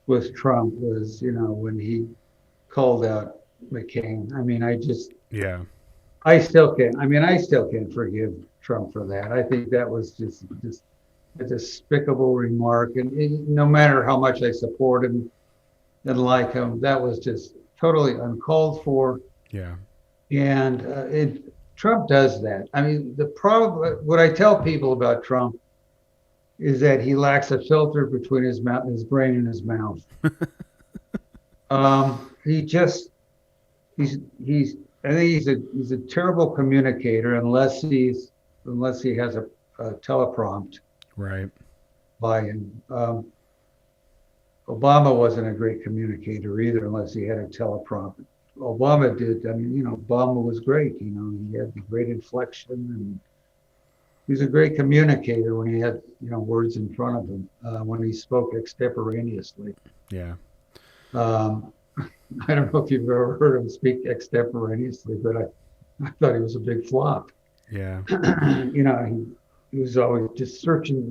with Trump was, when he called out McCain. I mean, Yeah. I still can't forgive Trump for that. I think that was just a despicable remark, and no matter how much I support him and like him, that was just totally uncalled for. Yeah. And Trump does that. I mean, the problem, what I tell people about Trump is that he lacks a filter between his brain and his mouth. He just, he's, I think he's a terrible communicator unless he has a teleprompt Right. by him. Obama wasn't a great communicator either, unless he had a teleprompt. Obama did. I mean, Obama was great. He had the great inflection, and he was a great communicator when he had, words in front of him, when he spoke extemporaneously. Yeah. Um, I don't know if you've ever heard him speak extemporaneously, but I thought he was a big flop. Yeah. He was always just searching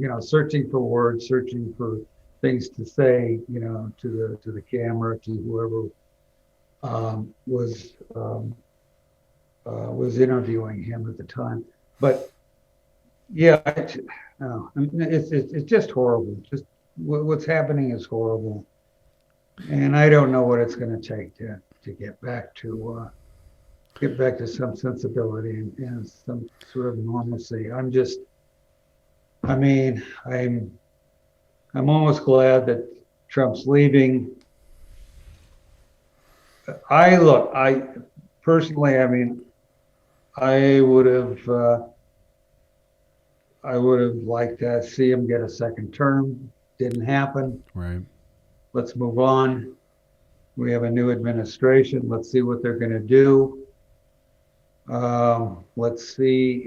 for words, searching for things to say, to the camera, to whoever was interviewing him at the time. But yeah, I mean, it's just horrible. Just what's happening is horrible, and I don't know what it's going to take to get back to some sensibility and some sort of normalcy. I mean, I'm almost glad that Trump's leaving. I personally, I mean, I would have liked to see him get a second term. Didn't happen. Right. Let's move on. We have a new administration. Let's see what they're going to do. Let's see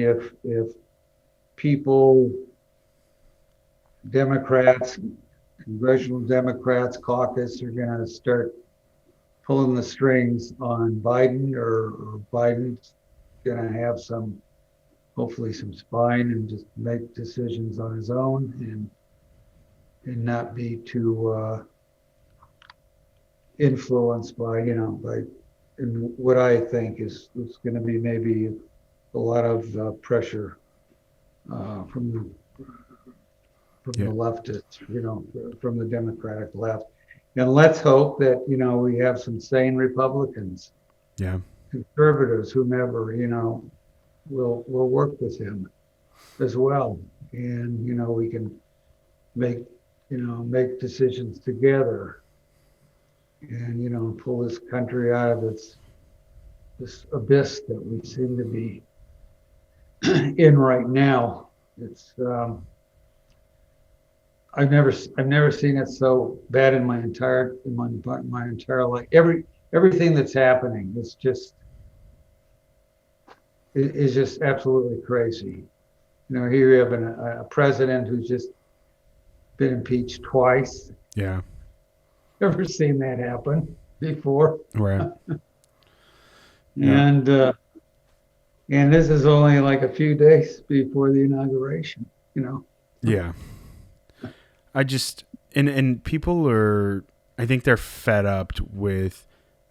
if people, Democrats, congressional Democrats caucus are going to start pulling the strings on Biden, or Biden's going to have hopefully some spine and just make decisions on his own and not be too influenced by what I think is going to be maybe a lot of pressure from the leftists, from the Democratic left. And let's hope that, we have some sane Republicans, conservatives, whomever, will work with him as well. And, we can make decisions together and, pull this country out of this abyss that we seem to be in right now. It's, I've never seen it so bad in my entire life. Everything that's happening is just absolutely crazy. Here you have a president who's just been impeached twice. Yeah. Never seen that happen before. Right. And this is only like a few days before the inauguration. Yeah. I just and people are, I think they're fed up with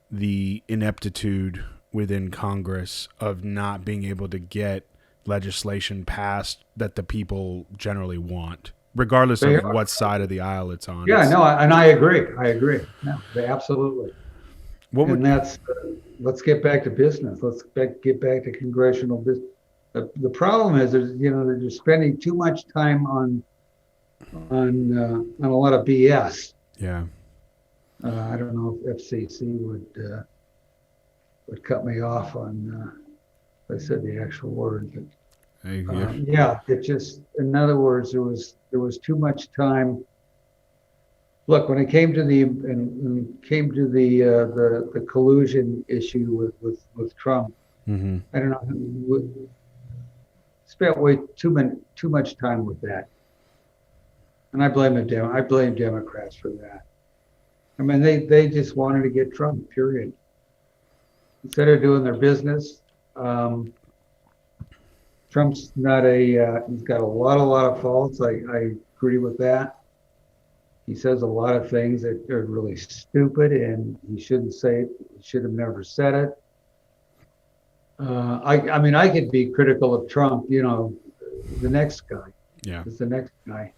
the ineptitude within Congress of not being able to get legislation passed that the people generally want, regardless of what side of the aisle it's on. Yeah, no, and I agree. No, absolutely. Let's get back to business. Let's get back to congressional business. The problem is, they're just spending too much time on a lot of BS. Yeah. I don't know if FCC would cut me off on if I said the actual word, but it just, in other words, there was too much time. Look, when it came to the collusion issue with Trump, mm-hmm. I don't know spent way too much time with that, and I blame I blame Democrats for that. I mean, they just wanted to get Trump. Period. Instead of doing their business, Trump's not he's got a lot of faults. I agree with that. He says a lot of things that are really stupid, and he shouldn't say it. He should have never said it. I mean, I could be critical of Trump. The next guy. Yeah. Is the next guy.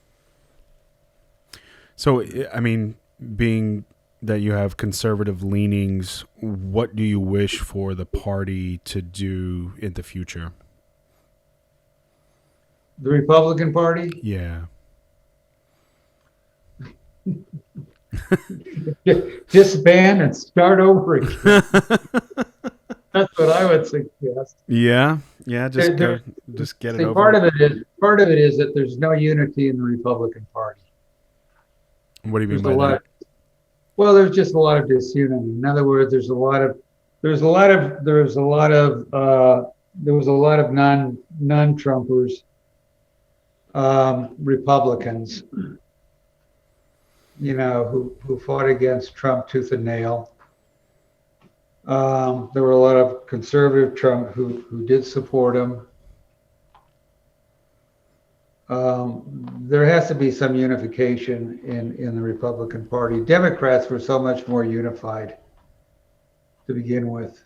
So, I mean, being that you have conservative leanings, what do you wish for the party to do in the future? The Republican Party? Yeah. Disband and start over again. That's what I would suggest. Yeah. Just get it over. Part of it is that there's no unity in the Republican Party. What do you mean by that? Well, there's just a lot of disunity. In other words, there was a lot of non-Trumpers, Republicans, who fought against Trump tooth and nail. There were a lot of conservative Trump who did support him. There has to be some unification in the Republican Party. Democrats were so much more unified to begin with.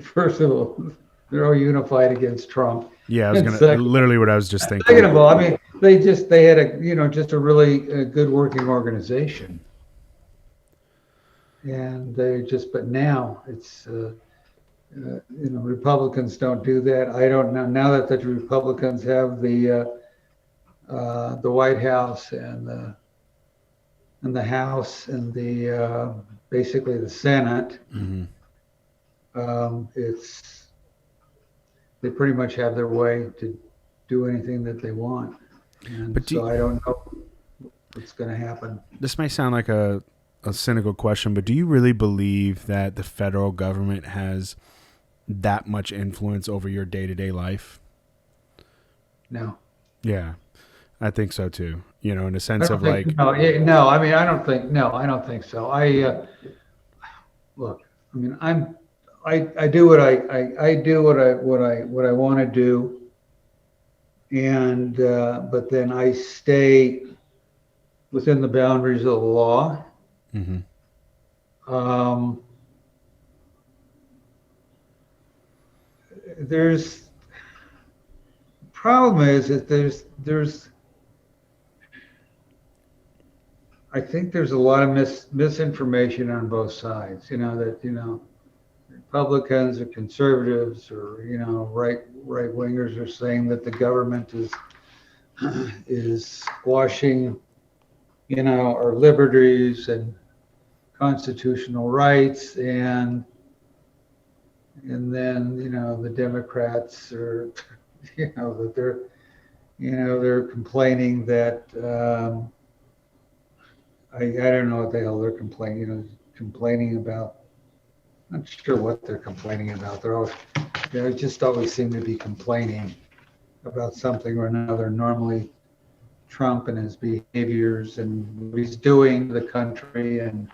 First of all, they're all unified against Trump. Yeah, literally what I was just thinking. Second of all, I mean, they had a really good working organization, and but now it's. Republicans don't do that. I don't know now that the Republicans have the White House and the House and the basically the Senate. Mm-hmm. They pretty much have their way to do anything that they want, and I don't know what's going to happen. This may sound like a cynical question, but do you really believe that the federal government has that much influence over your day-to-day life? No. Yeah, I think so too. In a sense of like. No. I mean, I don't think so. Look. I mean, I do what I do what I want to do, and but then I stay within the boundaries of the law. Mm-hmm. The problem is that there's I think there's a lot of misinformation on both sides. Republicans or conservatives or right wingers are saying that the government is squashing our liberties and constitutional rights, and then the Democrats are that they're complaining that I don't know what the hell they're complaining about. Not sure what they're complaining about. They just always seem to be complaining about something or another. Normally Trump and his behaviors and what he's doing to the country, and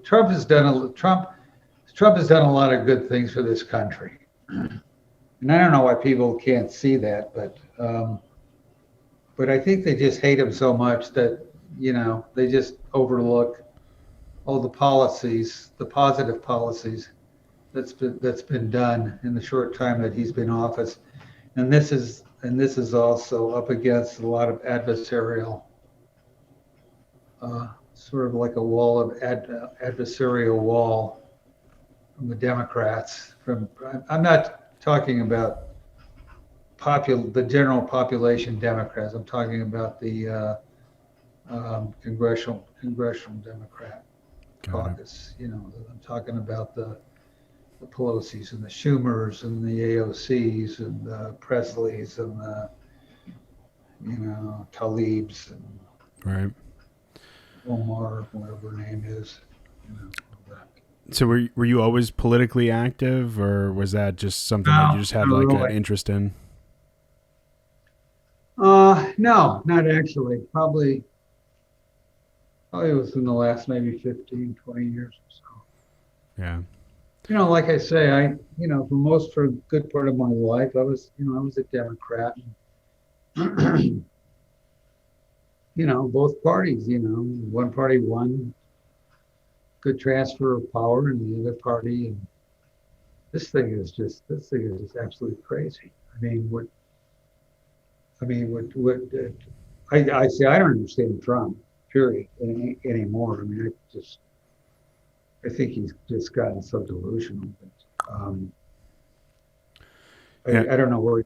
Trump has done a lot of good things for this country, and I don't know why people can't see that, but I think they just hate him so much that they just overlook all the policies, the positive policies that's been done in the short time that he's been in office, and this is also up against a lot of adversarial, sort of like a wall of adversarial wall from the Democrats. I'm not talking about the general population Democrats. I'm talking about the congressional Democrat caucus. I'm talking about the Pelosi's and the Schumers and the AOCs and the Presleys and the Talibs and right. Omar, whatever her name is. So were you always politically active, or was that just something that you No, just had not like an really. interest in? No, not actually. Probably within the last maybe 15, 20 years or so. Yeah. Like I say, for a good part of my life, I was a Democrat. Both parties, one party won good transfer of power and the other party. And this thing is just absolutely crazy. I say I don't understand Trump, period, anymore. I think he's just gotten so delusional. Yeah. I don't know where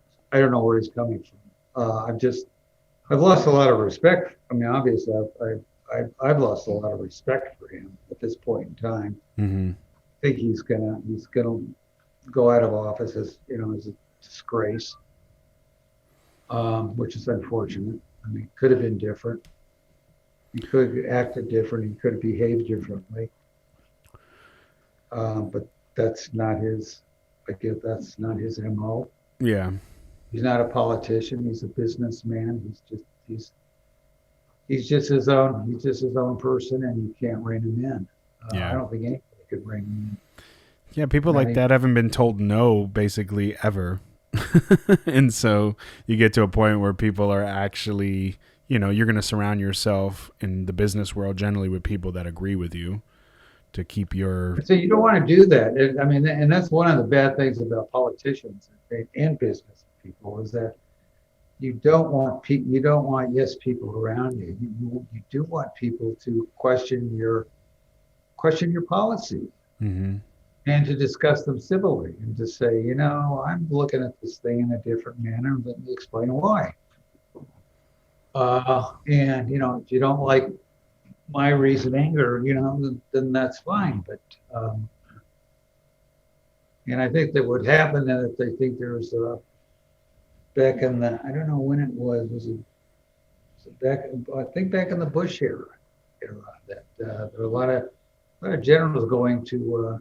he's coming from. I've lost a lot of respect. Obviously, I've lost a lot of respect for him at this point in time. Mm-hmm. I think he's gonna go out of office as a disgrace, which is unfortunate. Could have been different. He could have acted different. He could have behaved differently. But that's not his. I guess that's not his MO. Yeah. He's not a politician. He's a businessman. He's just his own person, and you can't rein him in. I Yeah. don't think anybody could rein him Yeah. People in. like that haven't been told no basically ever. And so you get to a point where people are actually, you're going to surround yourself in the business world generally with people that agree with you to keep your. So you don't want to do that. And that's one of the bad things about politicians and business people is that you don't want yes people around you. You do want people to question your policy Mm-hmm. and to discuss them civilly and to say, I'm looking at this thing in a different manner. Let me explain why. And if you don't like my reasoning or then that's fine. But and I think that would happen that if they think there's back in the I don't know when it was it back I think back in the Bush era that there were a lot of generals going to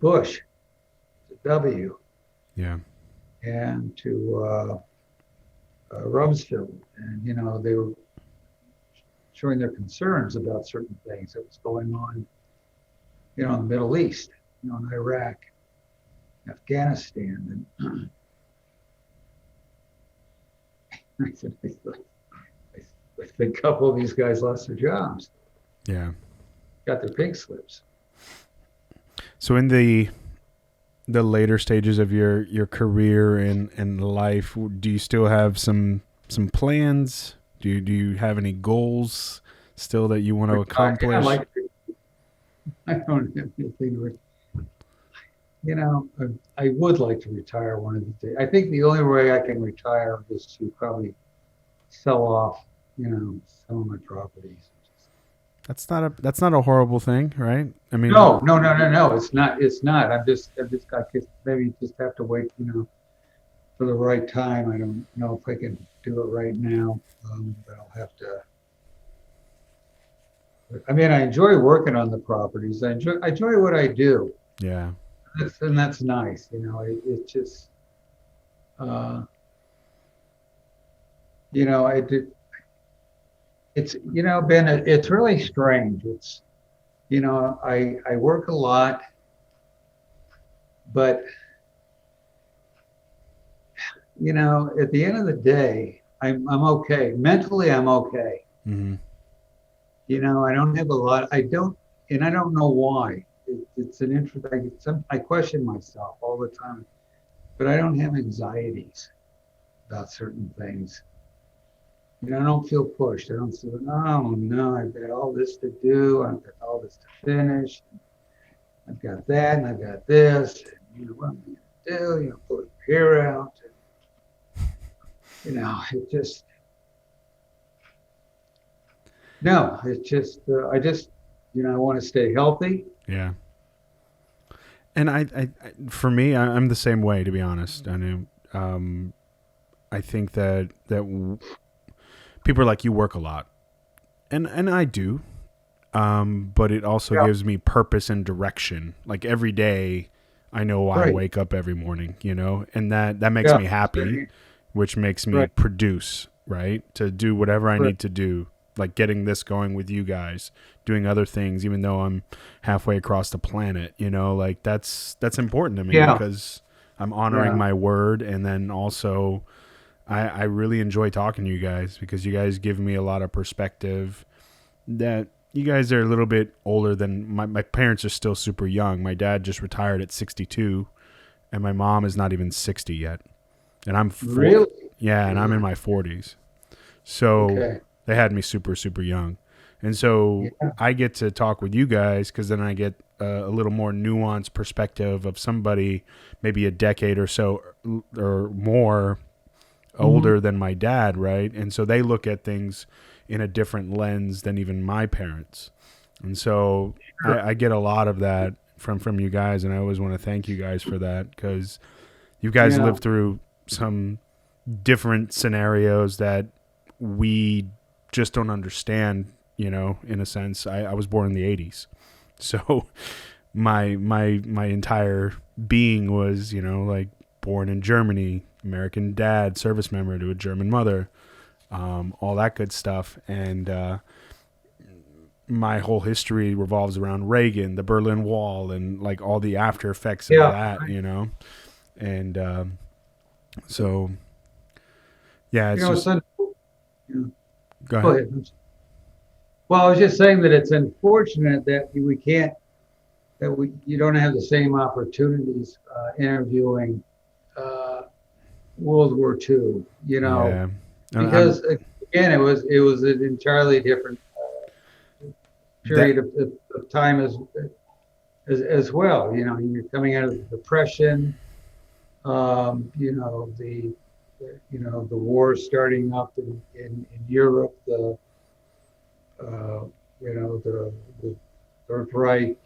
Bush, to W, Yeah. and to Rumsfeld, and they were showing their concerns about certain things that was going on, in the Middle East, in Iraq, Afghanistan, and I think a couple of these guys lost their jobs, Yeah. got their pink slips. So in the later stages of your career and life, do you still have some plans? Do you have any goals still that you want to accomplish? I don't have anything. I would like to retire one of the days. I think the only way I can retire is to probably sell off, some of my properties. That's not a horrible thing, right? I mean, No. It's not. It's not. I guess maybe just have to wait, for the right time. I don't know if I can do it right now, but I'll have to. I enjoy working on the properties. I enjoy what I do. yeah. That's nice. It just, it's, Ben, it's really strange. It's, I work a lot, but, at the end of the day, I'm okay. Mentally, I'm okay. Mm-hmm. I don't have a lot. I don't know why. It's an interest. I question myself all the time, but I don't have anxieties about certain things. I don't feel pushed. I don't say, oh no, I've got all this to do. I've got all this to finish. I've got that, and I've got this. And, what am I going to do? Pull your hair out. And, it just. No, it's just. I just. I want to stay healthy. Yeah. And I for me, I'm the same way, to be honest. I know. I think that people are like, you work a lot, and I do. but it also Yeah. gives me purpose and direction. Like every day, I know why I Right. wake up every morning, and that makes Yeah. me happy, which makes me Right. produce, right? To do whatever I Right. need to do, like getting this going with you guys, doing other things, even though I'm halfway across the planet, like that's important to me Yeah. because I'm honoring Yeah. my word. And then also, I really enjoy talking to you guys because you guys give me a lot of perspective that you guys are a little bit older than my parents are still super young. My dad just retired at 62 and my mom is not even 60 yet. And I'm four. Really? Yeah. And I'm in my 40s. So Okay. they had me super, super young. And so Yeah. I get to talk with you guys because then I get a little more nuanced perspective of somebody maybe a decade or so or more Hmm. older than my dad, right? And so they look at things in a different lens than even my parents. And so Sure. I get a lot of that from you guys, and I always want to thank you guys for that because you guys Yeah. lived through some different scenarios that we just don't understand, in a sense. I was born in the 80s. So my entire being was, like born in Germany, American dad, service member to a German mother, all that good stuff. And my whole history revolves around Reagan, the Berlin Wall, and like all the after effects of Yeah. that. And so, yeah, You it's know, it's just, yeah. go Go ahead. ahead. Well, I was just saying that it's unfortunate that we can't that we you don't have the same opportunities interviewing uh, World War II. Yeah. And Because again, it was an entirely different that, period of time as well. You're coming out of the Depression. The war starting up in Europe. Uh, the Third Reich.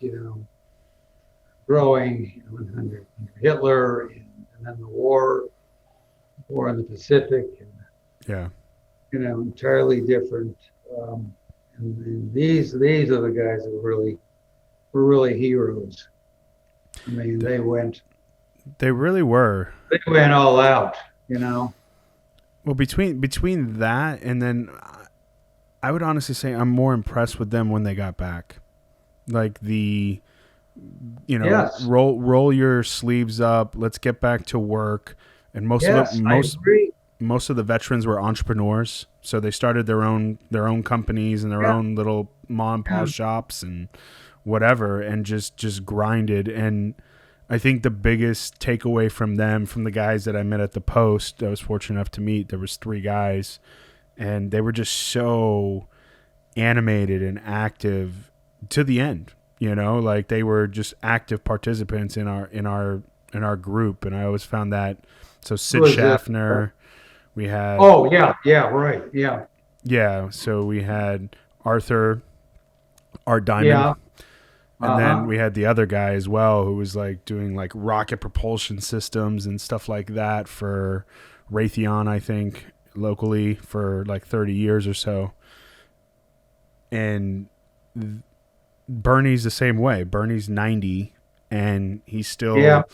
Growing. Under Hitler, and then the war in the Pacific, and yeah. entirely different. Um, and these are the guys that were really heroes. I mean, Th- they really were. they went all out. You know. Well, between that and then I would honestly say I'm more impressed with them when they got back. Like the Yes. roll your sleeves up, let's get back to work. And most of the Yes, I agree. most of the veterans were entrepreneurs, so they started their own companies and their Yeah. own little mom and Yeah. pop shops and whatever, and just grinded. And I think the biggest takeaway from them, from the guys that I met at the post, I was fortunate enough to meet, there was 3 guys, and they were just so animated and active to the end. Like they were just active participants in our group, and I always found that. So Who Sid was it? Schaffner, we had Oh, yeah, yeah, right, yeah, yeah, so we had Arthur, Art Diamond, yeah. and then Uh-huh. we had the other guy as well who was like doing like rocket propulsion systems and stuff like that for Raytheon, I think, locally for like 30 years or so. And Bernie's the same way. Bernie's 90 and he's Yeah, still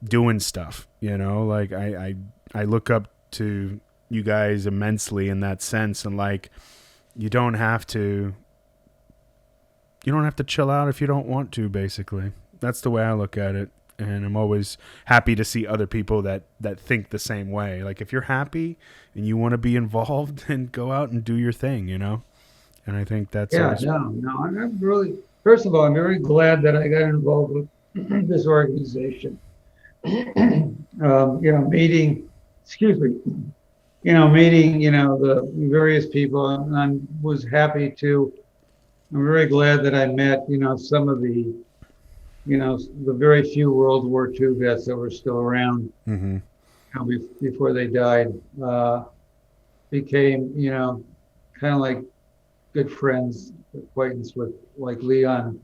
doing stuff, like I look up to you guys immensely in that sense. And like, you don't have to chill out if you don't want to, basically. That's the way I look at it. And I'm always happy to see other people that think the same way. Like if you're happy and you want to be involved, then go out and do your thing. And I think that's yeah, always. no, no. And I'm really, first of all, I'm very glad that I got involved with this organization. Meeting, excuse me, meeting, the various people, and I was happy to. I'm very glad that I met, some of the very few World War II vets that were still around, Mm-hmm. before they died. Became, kind of like good friends, acquaintance with like Leon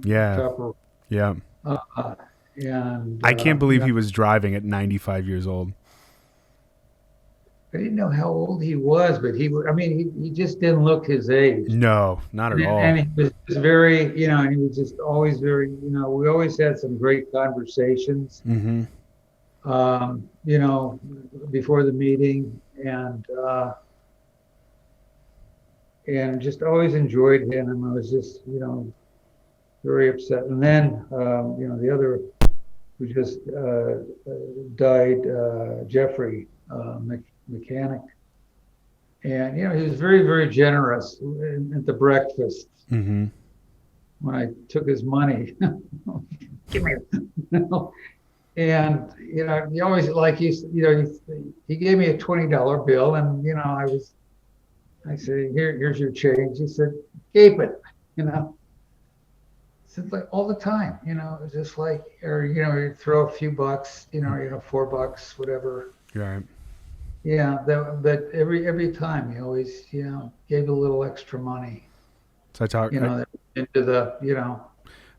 Yeah. Tupper, Yeah. uh, and I can't believe he was driving at 95 years old. I didn't know how old he was, but I mean, he just didn't look his age. No, not at all. And he was just very, and he was just always very, we always had some great conversations, Mm-hmm. you know, before the meeting, and just always enjoyed him. And I was just, very upset. And then, the other who just died, Jeffrey, mechanic. And, he was very, very generous at the breakfast. Mm-hmm. When I took his money. Give me and he always he gave me a $20 bill, and I said, here's your change. He said, keep it, It's like all the time, it was just like, or you throw a few bucks, $4, whatever. Right. Yeah, that every time he always gave a little extra money. So I talked into the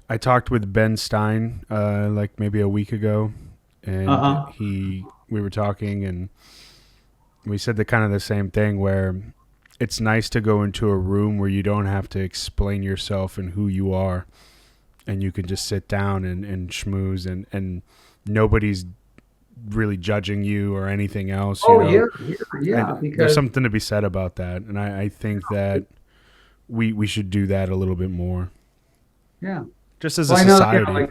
I talked with Ben Stein like maybe a week ago, and we were talking, and we said the same thing, where it's nice to go into a room where you don't have to explain yourself and who you are, and you can just sit down and schmooze, and nobody's really judging you or anything else. Yeah. Because there's something to be said about that, and I think that we should do that a little bit more. Yeah. Just as a society,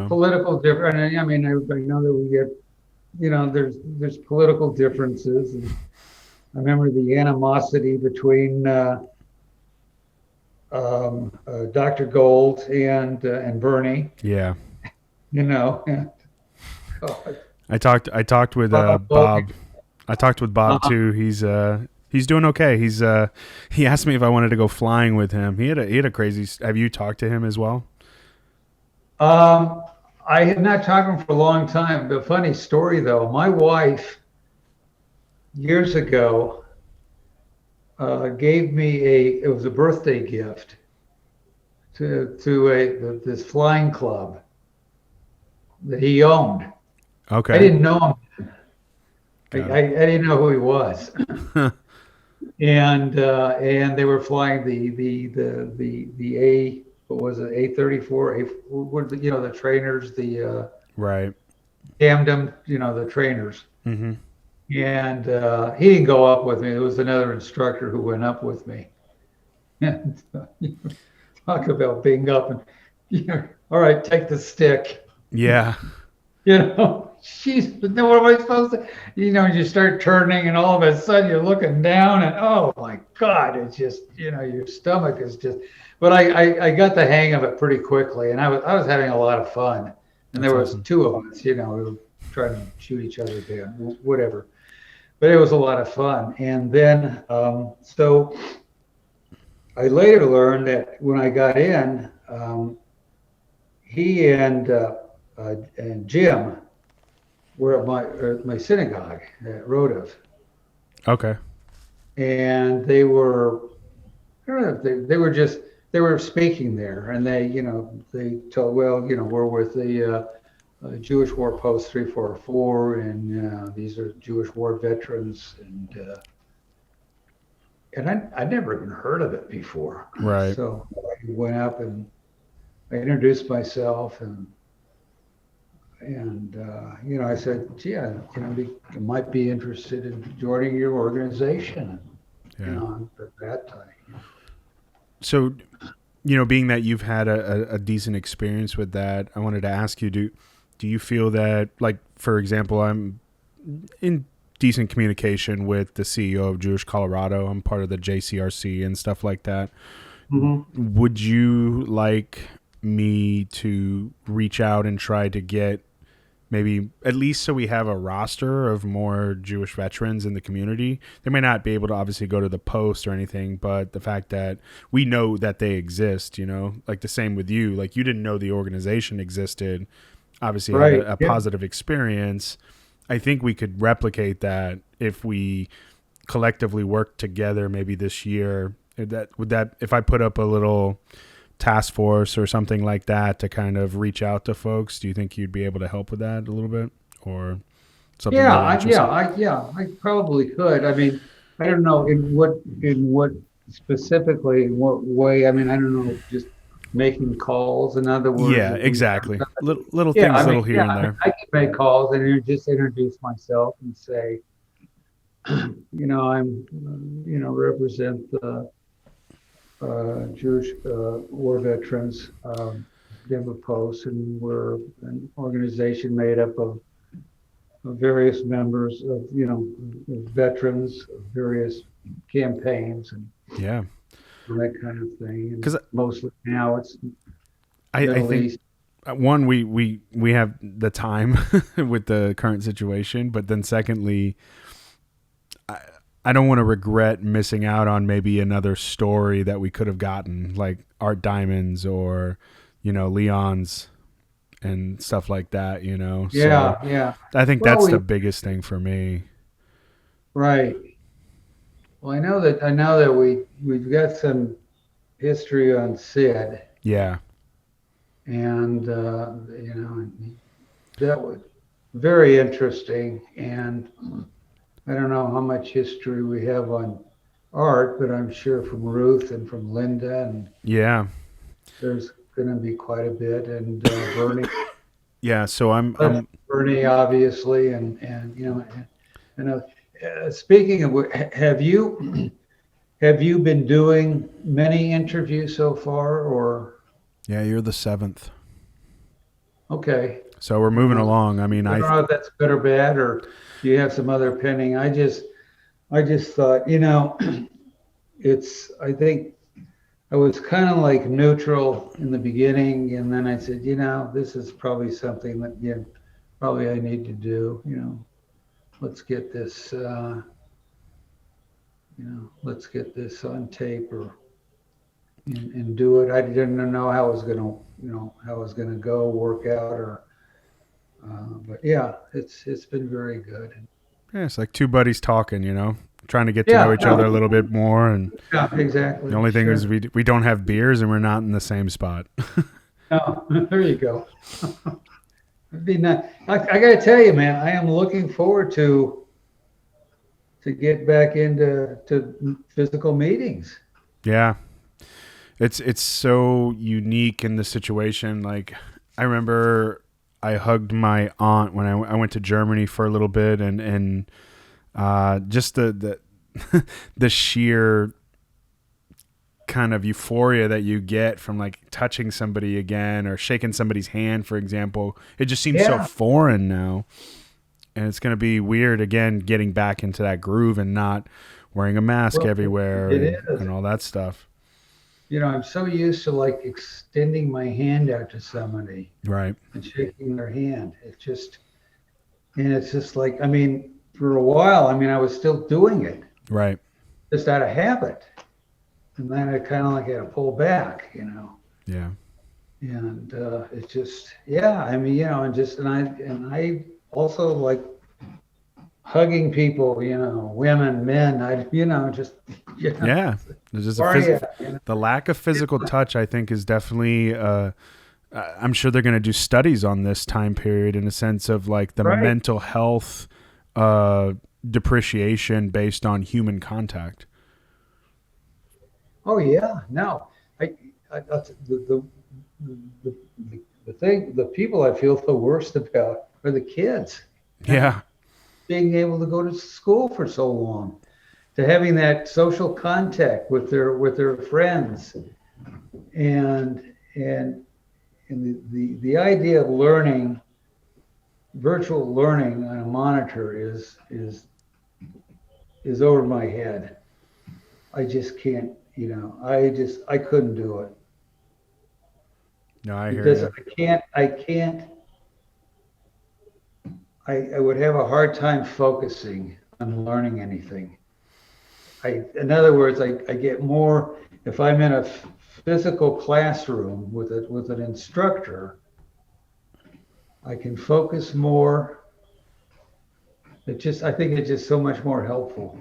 political difference. I mean, everybody know that we get, there's political differences. And I remember the animosity between Dr. Gold and Bernie. Yeah. God. I talked with Bob. I talked with Bob too. He's doing okay. He asked me if I wanted to go flying with him. He had a crazy. Have you talked to him as well? I had not talked to him for a long time. But funny story though, my wife years ago gave me it was a birthday gift to this flying club that he owned. Okay. I didn't know him. I didn't know who he was. And they were flying the A, what was it, A-34, the trainers, the right, tandem, the trainers. Mm-hmm. And he didn't go up with me. There was another instructor who went up with me. And talk about being up and all right, take the stick. Yeah. Jeez, but then what am I supposed to, you start turning, and all of a sudden you're looking down, and oh my God, it's just, your stomach is just, but I got the hang of it pretty quickly, and I was having a lot of fun. And there was awesome. Two of us, we were trying to shoot each other down, whatever. But it was a lot of fun. And then, so I later learned that when I got in, he and Jim were at my synagogue at Rodov. Okay. And they were, I don't know if they were speaking there, and they told, we're with the Jewish War Post 344, and these are Jewish war veterans, and I'd never even heard of it before. Right. So I went up and I introduced myself, and I said, gee, I might be interested in joining your organization. Yeah. At that time. So, being that you've had a decent experience with that, I wanted to ask you, do you feel that, like, for example, I'm in decent communication with the CEO of Jewish Colorado. I'm part of the JCRC and stuff like that. Mm-hmm. Would you like me to reach out and try to get maybe at least so we have a roster of more Jewish veterans in the community? They may not be able to obviously go to the post or anything, but the fact that we know that they exist, like the same with you, like you didn't know the organization existed, obviously right. Had a positive experience. I think we could replicate that if we collectively work together maybe this year. Would that if I put up a little task force or something like that to kind of reach out to folks, do you think you'd be able to help with that a little bit? Or something really interesting. I probably could. I mean, I don't know in what specifically, in what way. I mean, I don't know, just making calls. In other words, Yeah, if we have exactly. somebody, Little yeah, things, little here and I mean, there. I can make calls and just introduce myself and say, I'm, represent the Jewish war veterans, Denver Post, and we're an organization made up of various members of, veterans of various campaigns and Yeah, that kind of thing. And because mostly now it's I Middle think East. one we have the time with the current situation, but then secondly, I don't want to regret missing out on maybe another story that we could have gotten, like Art Diamonds or, Leon's and stuff like that, So Yeah, yeah. I think Well, that's the biggest thing for me. right. Well, I know that we've got some history on Sid, Yeah. and that was very interesting. And I don't know how much history we have on Art, but I'm sure from Ruth and from Linda, and Yeah. there's going to be quite a bit. And Yeah. So I'm, Bernie, obviously, and speaking of, have you been doing many interviews so far, or yeah, you're the seventh. okay? So we're moving along. I mean, I don't know if that's good or bad, or do you have some other pending? I just thought, I think I was kind of like neutral in the beginning, and then I said, this is probably something that, probably I need to do. Let's get this, let's get this on tape or and do it. I didn't know how it was gonna, how it was gonna go, work out, or, but yeah, it's been very good. yeah, it's like two buddies talking, trying to get to know Yeah, each other a no, little bit more. And yeah, exactly. the only thing Sure. is we don't have beers and we're not in the same spot. Oh, there you go. It'd be nice. I got to tell you, man, I am looking forward to get back into physical meetings. Yeah. It's so unique in the situation. Like I remember I hugged my aunt when I went to Germany for a little bit, and just the the sheer kind of euphoria that you get from like touching somebody again or shaking somebody's hand, for example. It just seems so Yeah, foreign now. And it's going to be weird again getting back into that groove and not wearing a mask well, everywhere it and is. all that stuff. I'm so used to like extending my hand out to somebody Right. and shaking their hand. It's just like, I mean, for a while, I mean, I was still doing it Right. just out of habit. And then I kind of like had to pull back, Yeah. and it's just, yeah, I mean, and I also like hugging people, women, men. Just, Yeah. There's just how are you? the lack of physical touch, I think, is definitely, I'm sure they're going to do studies on this time period in a sense of like the Right. mental health uh, depreciation based on human contact. Oh yeah, no, that's the, the thing, the people I feel the worst about are the kids, not Yeah. being able to go to school for so long, to having that social contact with their friends, and and the idea of learning, virtual learning on a monitor is over my head. I just can't, I couldn't do it. No, I hear Because you. I would have a hard time focusing on learning anything. In other words, I get more, if I'm in a physical classroom with an instructor, I can focus more. I think it's just so much more helpful.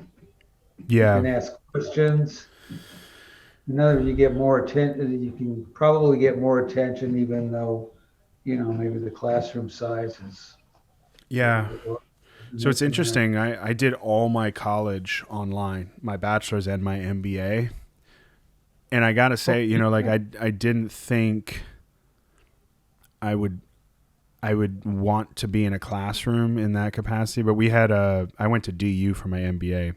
You Yeah. can ask questions. In other words, you get more attention. You can probably get more attention, even though, maybe the classroom size is a little Yeah. bit larger. So it's interesting. I did all my college online, my bachelor's and my MBA. And I got to say, like I didn't think I would want to be in a classroom in that capacity, but I went to DU for my MBA,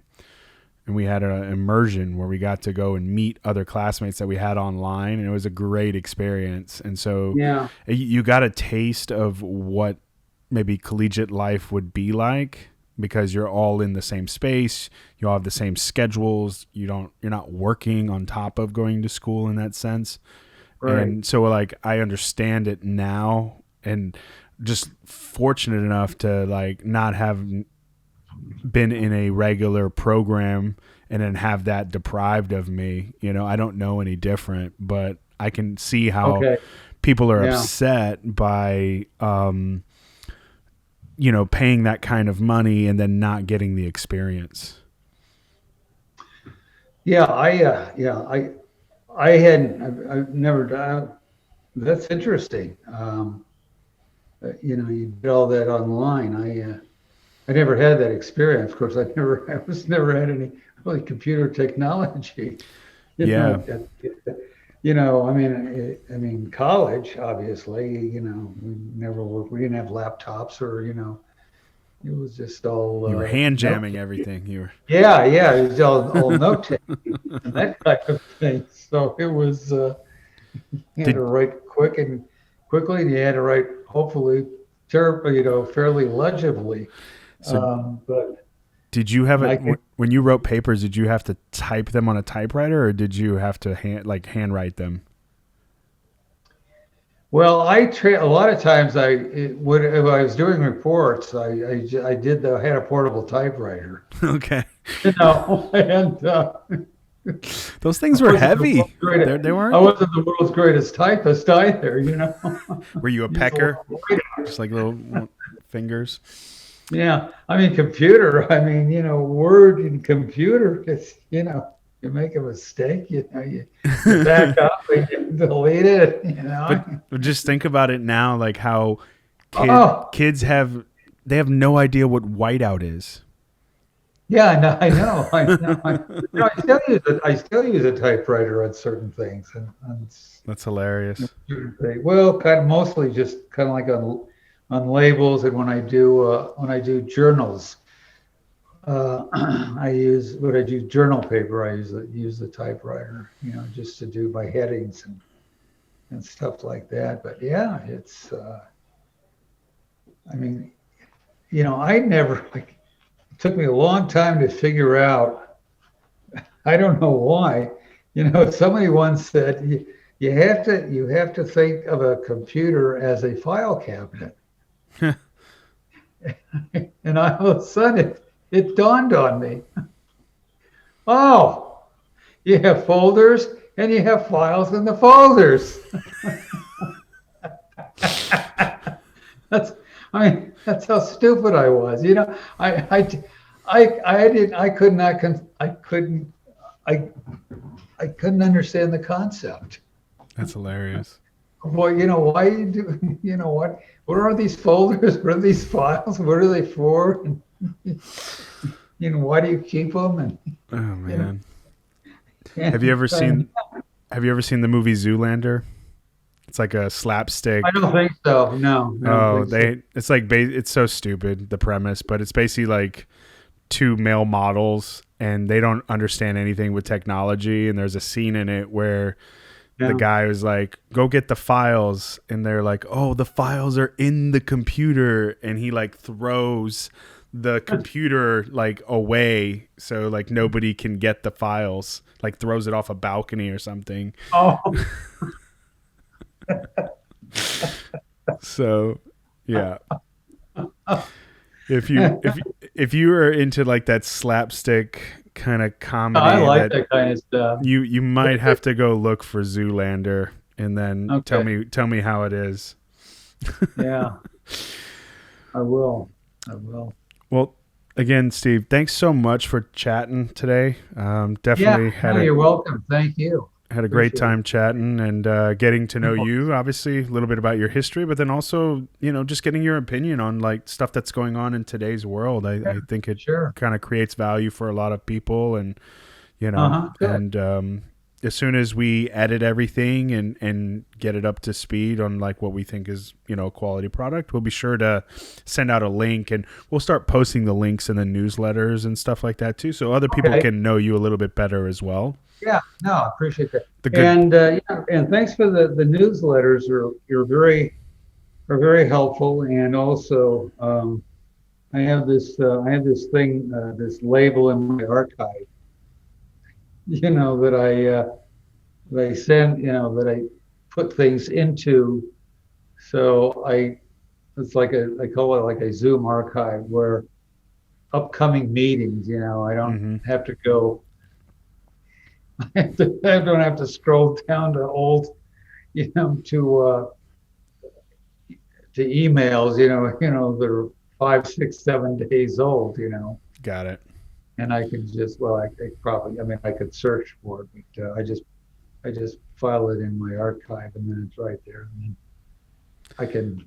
and we had an immersion where we got to go and meet other classmates that we had online, and it was a great experience. And so you got a taste of what maybe collegiate life would be like, because you're all in the same space, you all have the same schedules, you're not working on top of going to school in that sense. Right. And so like I understand it now, and just fortunate enough to like not have been in a regular program and then have that deprived of me. I don't know any different, but I can see how people are upset by paying that kind of money and then not getting the experience. I've never done. That's interesting. You did all that online. I never had that experience. Of course, I never had any really computer technology. I mean, college, obviously, we never worked. We didn't have laptops, or it was just all. You were hand jamming everything. You were. Yeah, it was all note taking and that type of thing. So it was. You had to write quickly, and you had to write hopefully, fairly legibly. But did you have when you wrote papers? Did you have to type them on a typewriter, or did you have to handwrite them? Well, a lot of times if I was doing reports, I had a portable typewriter. Okay. And those things were heavy. They weren't. I wasn't the world's greatest typist either. Were you a pecker? Just like little fingers. Yeah, I mean, computer. I mean, Word and computer. It's you make a mistake, you back up and you delete it. But just think about it now, like how kids have no idea what whiteout is. Yeah, no, I know. I still use a typewriter on certain things, and that's hilarious. Well, kind of mostly just kind of like on labels, and when I do journals, I use journal paper. I use the typewriter, just to do my headings and stuff like that. But yeah, it's. I mean, I never like. It took me a long time to figure out. I don't know why. Somebody once said you have to think of a computer as a file cabinet. And all of a sudden it dawned on me. Oh, you have folders and you have files in the folders. That's how stupid I was. I couldn't understand the concept. That's hilarious. Well, why you do, what are these folders? What are these files? What are they for? Why do you keep them? And, oh man. Have you ever seen the movie Zoolander? It's like a slapstick. I don't think so. No. It's like it's so stupid, the premise, but it's basically like two male models and they don't understand anything with technology, and there's a scene in it where the guy was like, go get the files, and they're like, oh, the files are in the computer, and he like throws the computer like away so like nobody can get the files, like throws it off a balcony or something. Oh. So yeah, if you are into like that slapstick kind of comedy, I like that kind of stuff. You might have to go look for Zoolander and then tell me how it is. Yeah, I will. Well, again, Steve, thanks so much for chatting today. Definitely you're welcome. Thank you. Had a great Appreciate it. time chatting and getting to know you. Obviously, a little bit about your history, but then also, just getting your opinion on like stuff that's going on in today's world. Yeah, I think it sure. kind of creates value for a lot of people, and Good. and as soon as we edit everything and get it up to speed on like what we think is a quality product, we'll be sure to send out a link, and we'll start posting the links in the newsletters and stuff like that too, so other people Okay. can know you a little bit better as well. Yeah. No, I appreciate that. The good. And yeah, and thanks for the newsletters. You're are very helpful. And also, I have this thing, this label in my archive. That I send, that I put things into. So it's like I call it like a Zoom archive where upcoming meetings, I don't Hmm. have to go, I don't have to scroll down to old, you know, to emails, that are 5, 6, 7 days old, Got it. and I can just, well, I probably, I mean, I could search for it, but I just file it in my archive, and then it's right there, and then I can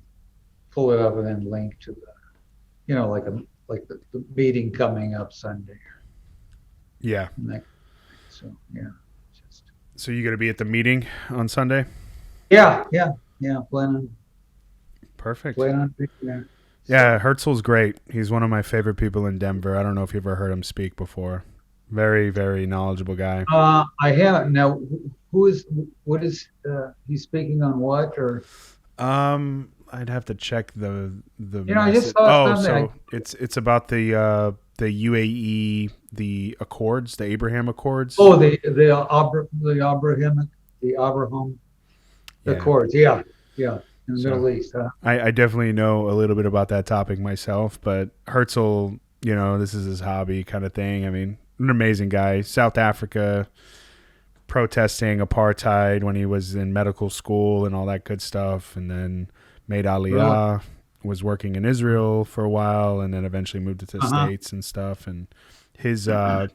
pull it up and then link to the, like the meeting coming up Sunday, Yeah. and that, so yeah, just So you going to be at the meeting on Sunday? yeah, Perfect. plan on being there. Yeah, So Herzl's great. He's one of my favorite people in Denver. I don't know if you've ever heard him speak before. Very, very knowledgeable guy. I haven't now. Who is what is he's speaking on what or I'd have to check the I just message. saw Oh, something. so it's about the UAE, the Accords, the Abraham Accords. Oh, the Abraham Yeah. Accords. Yeah, yeah, in the So Middle East, huh? I definitely know a little bit about that topic myself, but Herzl, this is his hobby kind of thing. I mean, an amazing guy. South Africa, protesting apartheid when he was in medical school and all that good stuff, and then made Really? Aliyah, was working in Israel for a while, and then eventually moved to the Uh-huh. States and stuff. And his, I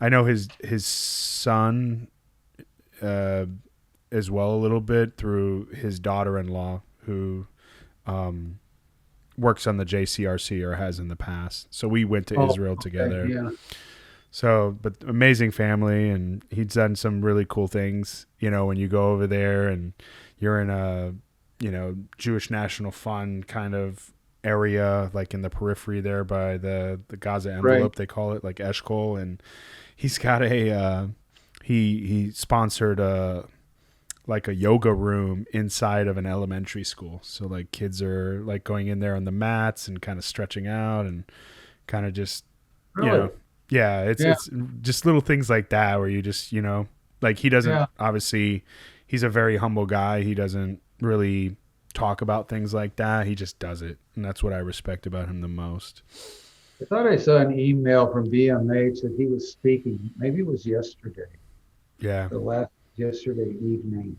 know his son uh, as well a little bit through his daughter-in-law who um, works on the JCRC or has in the past. So we went to Oh, Israel okay. together. Yeah. So, but amazing family, and he's done some really cool things. When you go over there and you're in a, Jewish National Fund kind of area, like in the periphery there by the Gaza Right. envelope, they call it, like Eshkol, and he's got he sponsored like a yoga room inside of an elementary school. So like kids are like going in there on the mats and kind of stretching out and kind of just you Really? know yeah, Yeah. it's just little things like that where you just like he doesn't Yeah. obviously, he's a very humble guy. He doesn't really talk about things like that. He just does it, and that's what I respect about him the most. I thought I saw an email from BMH that he was speaking. Maybe it was yesterday, Yeah. the last yesterday evening,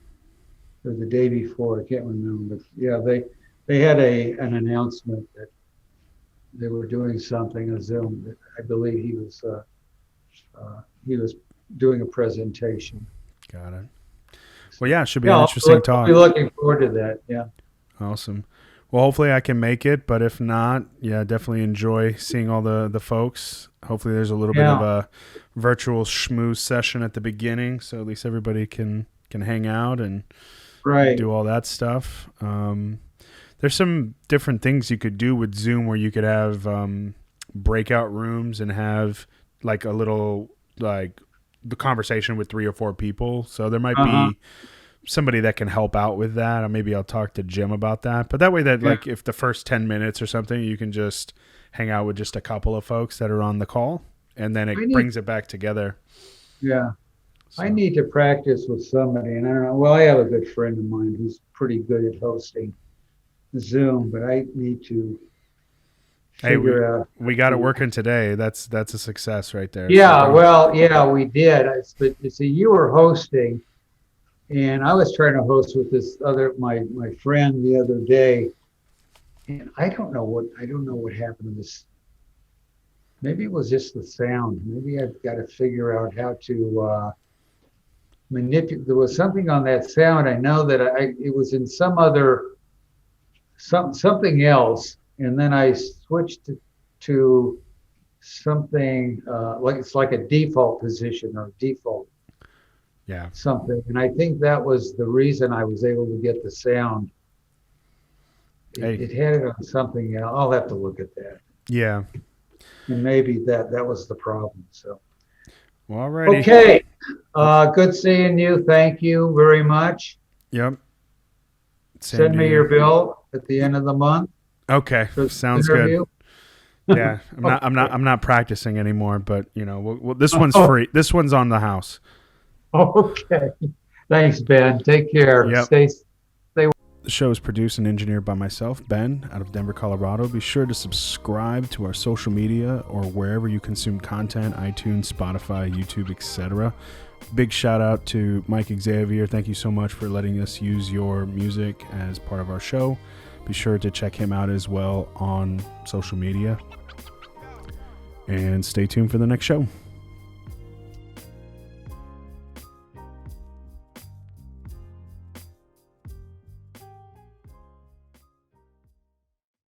or the day before. I can't remember, but yeah, they had an announcement that they were doing something on Zoom. I believe he was doing a presentation. Got it. Well, yeah, it should be Yeah, an interesting I'll be talk. looking forward to that. Yeah. Awesome. Well, hopefully I can make it, but if not, yeah, definitely enjoy seeing all the folks. Hopefully there's a little bit of Yeah. a virtual schmooze session at the beginning, so at least everybody can hang out and Right. do all that stuff. There's some different things you could do with Zoom where you could have breakout rooms and have like a little like the conversation with 3 or 4 people. So there might Uh-huh. be somebody that can help out with that, or maybe I'll talk to Jim about that. But that way, that Yeah. like if the first 10 minutes or something, you can just hang out with just a couple of folks that are on the call, and then I it need brings it back together. yeah. I So need to practice with somebody, and I don't know. Well, I have a good friend of mine who's pretty good at hosting Zoom, but I need to hey, we figure out how we got it to. working today. That's a success right there. So Yeah, don't. well, yeah, we did. But see, you were hosting, and I was trying to host with this other my friend the other day, and I don't know what happened to this. Maybe it was just the sound. Maybe I've got to figure out how to There was something on that sound. I know that it was in some other something else, and then I switched to something like it's like a default position or default something, and I think that was the reason I was able to get the sound. It had it on something else. I'll have to look at that. Yeah, and maybe that was the problem. So, well, alrighty. Okay, good seeing you. Thank you very much. Yep. Send me your bill at the end of the month. Okay, sounds good. Yeah, I'm not practicing anymore, but this one's free. This one's on the house. Okay. Thanks, Ben. Take care. Yep. Stay. The show is produced and engineered by myself, Ben, out of Denver, Colorado. Be sure to subscribe to our social media or wherever you consume content, iTunes, Spotify, YouTube, etc. Big shout out to Mike Xavier. Thank you so much for letting us use your music as part of our show. Be sure to check him out as well on social media. And stay tuned for the next show.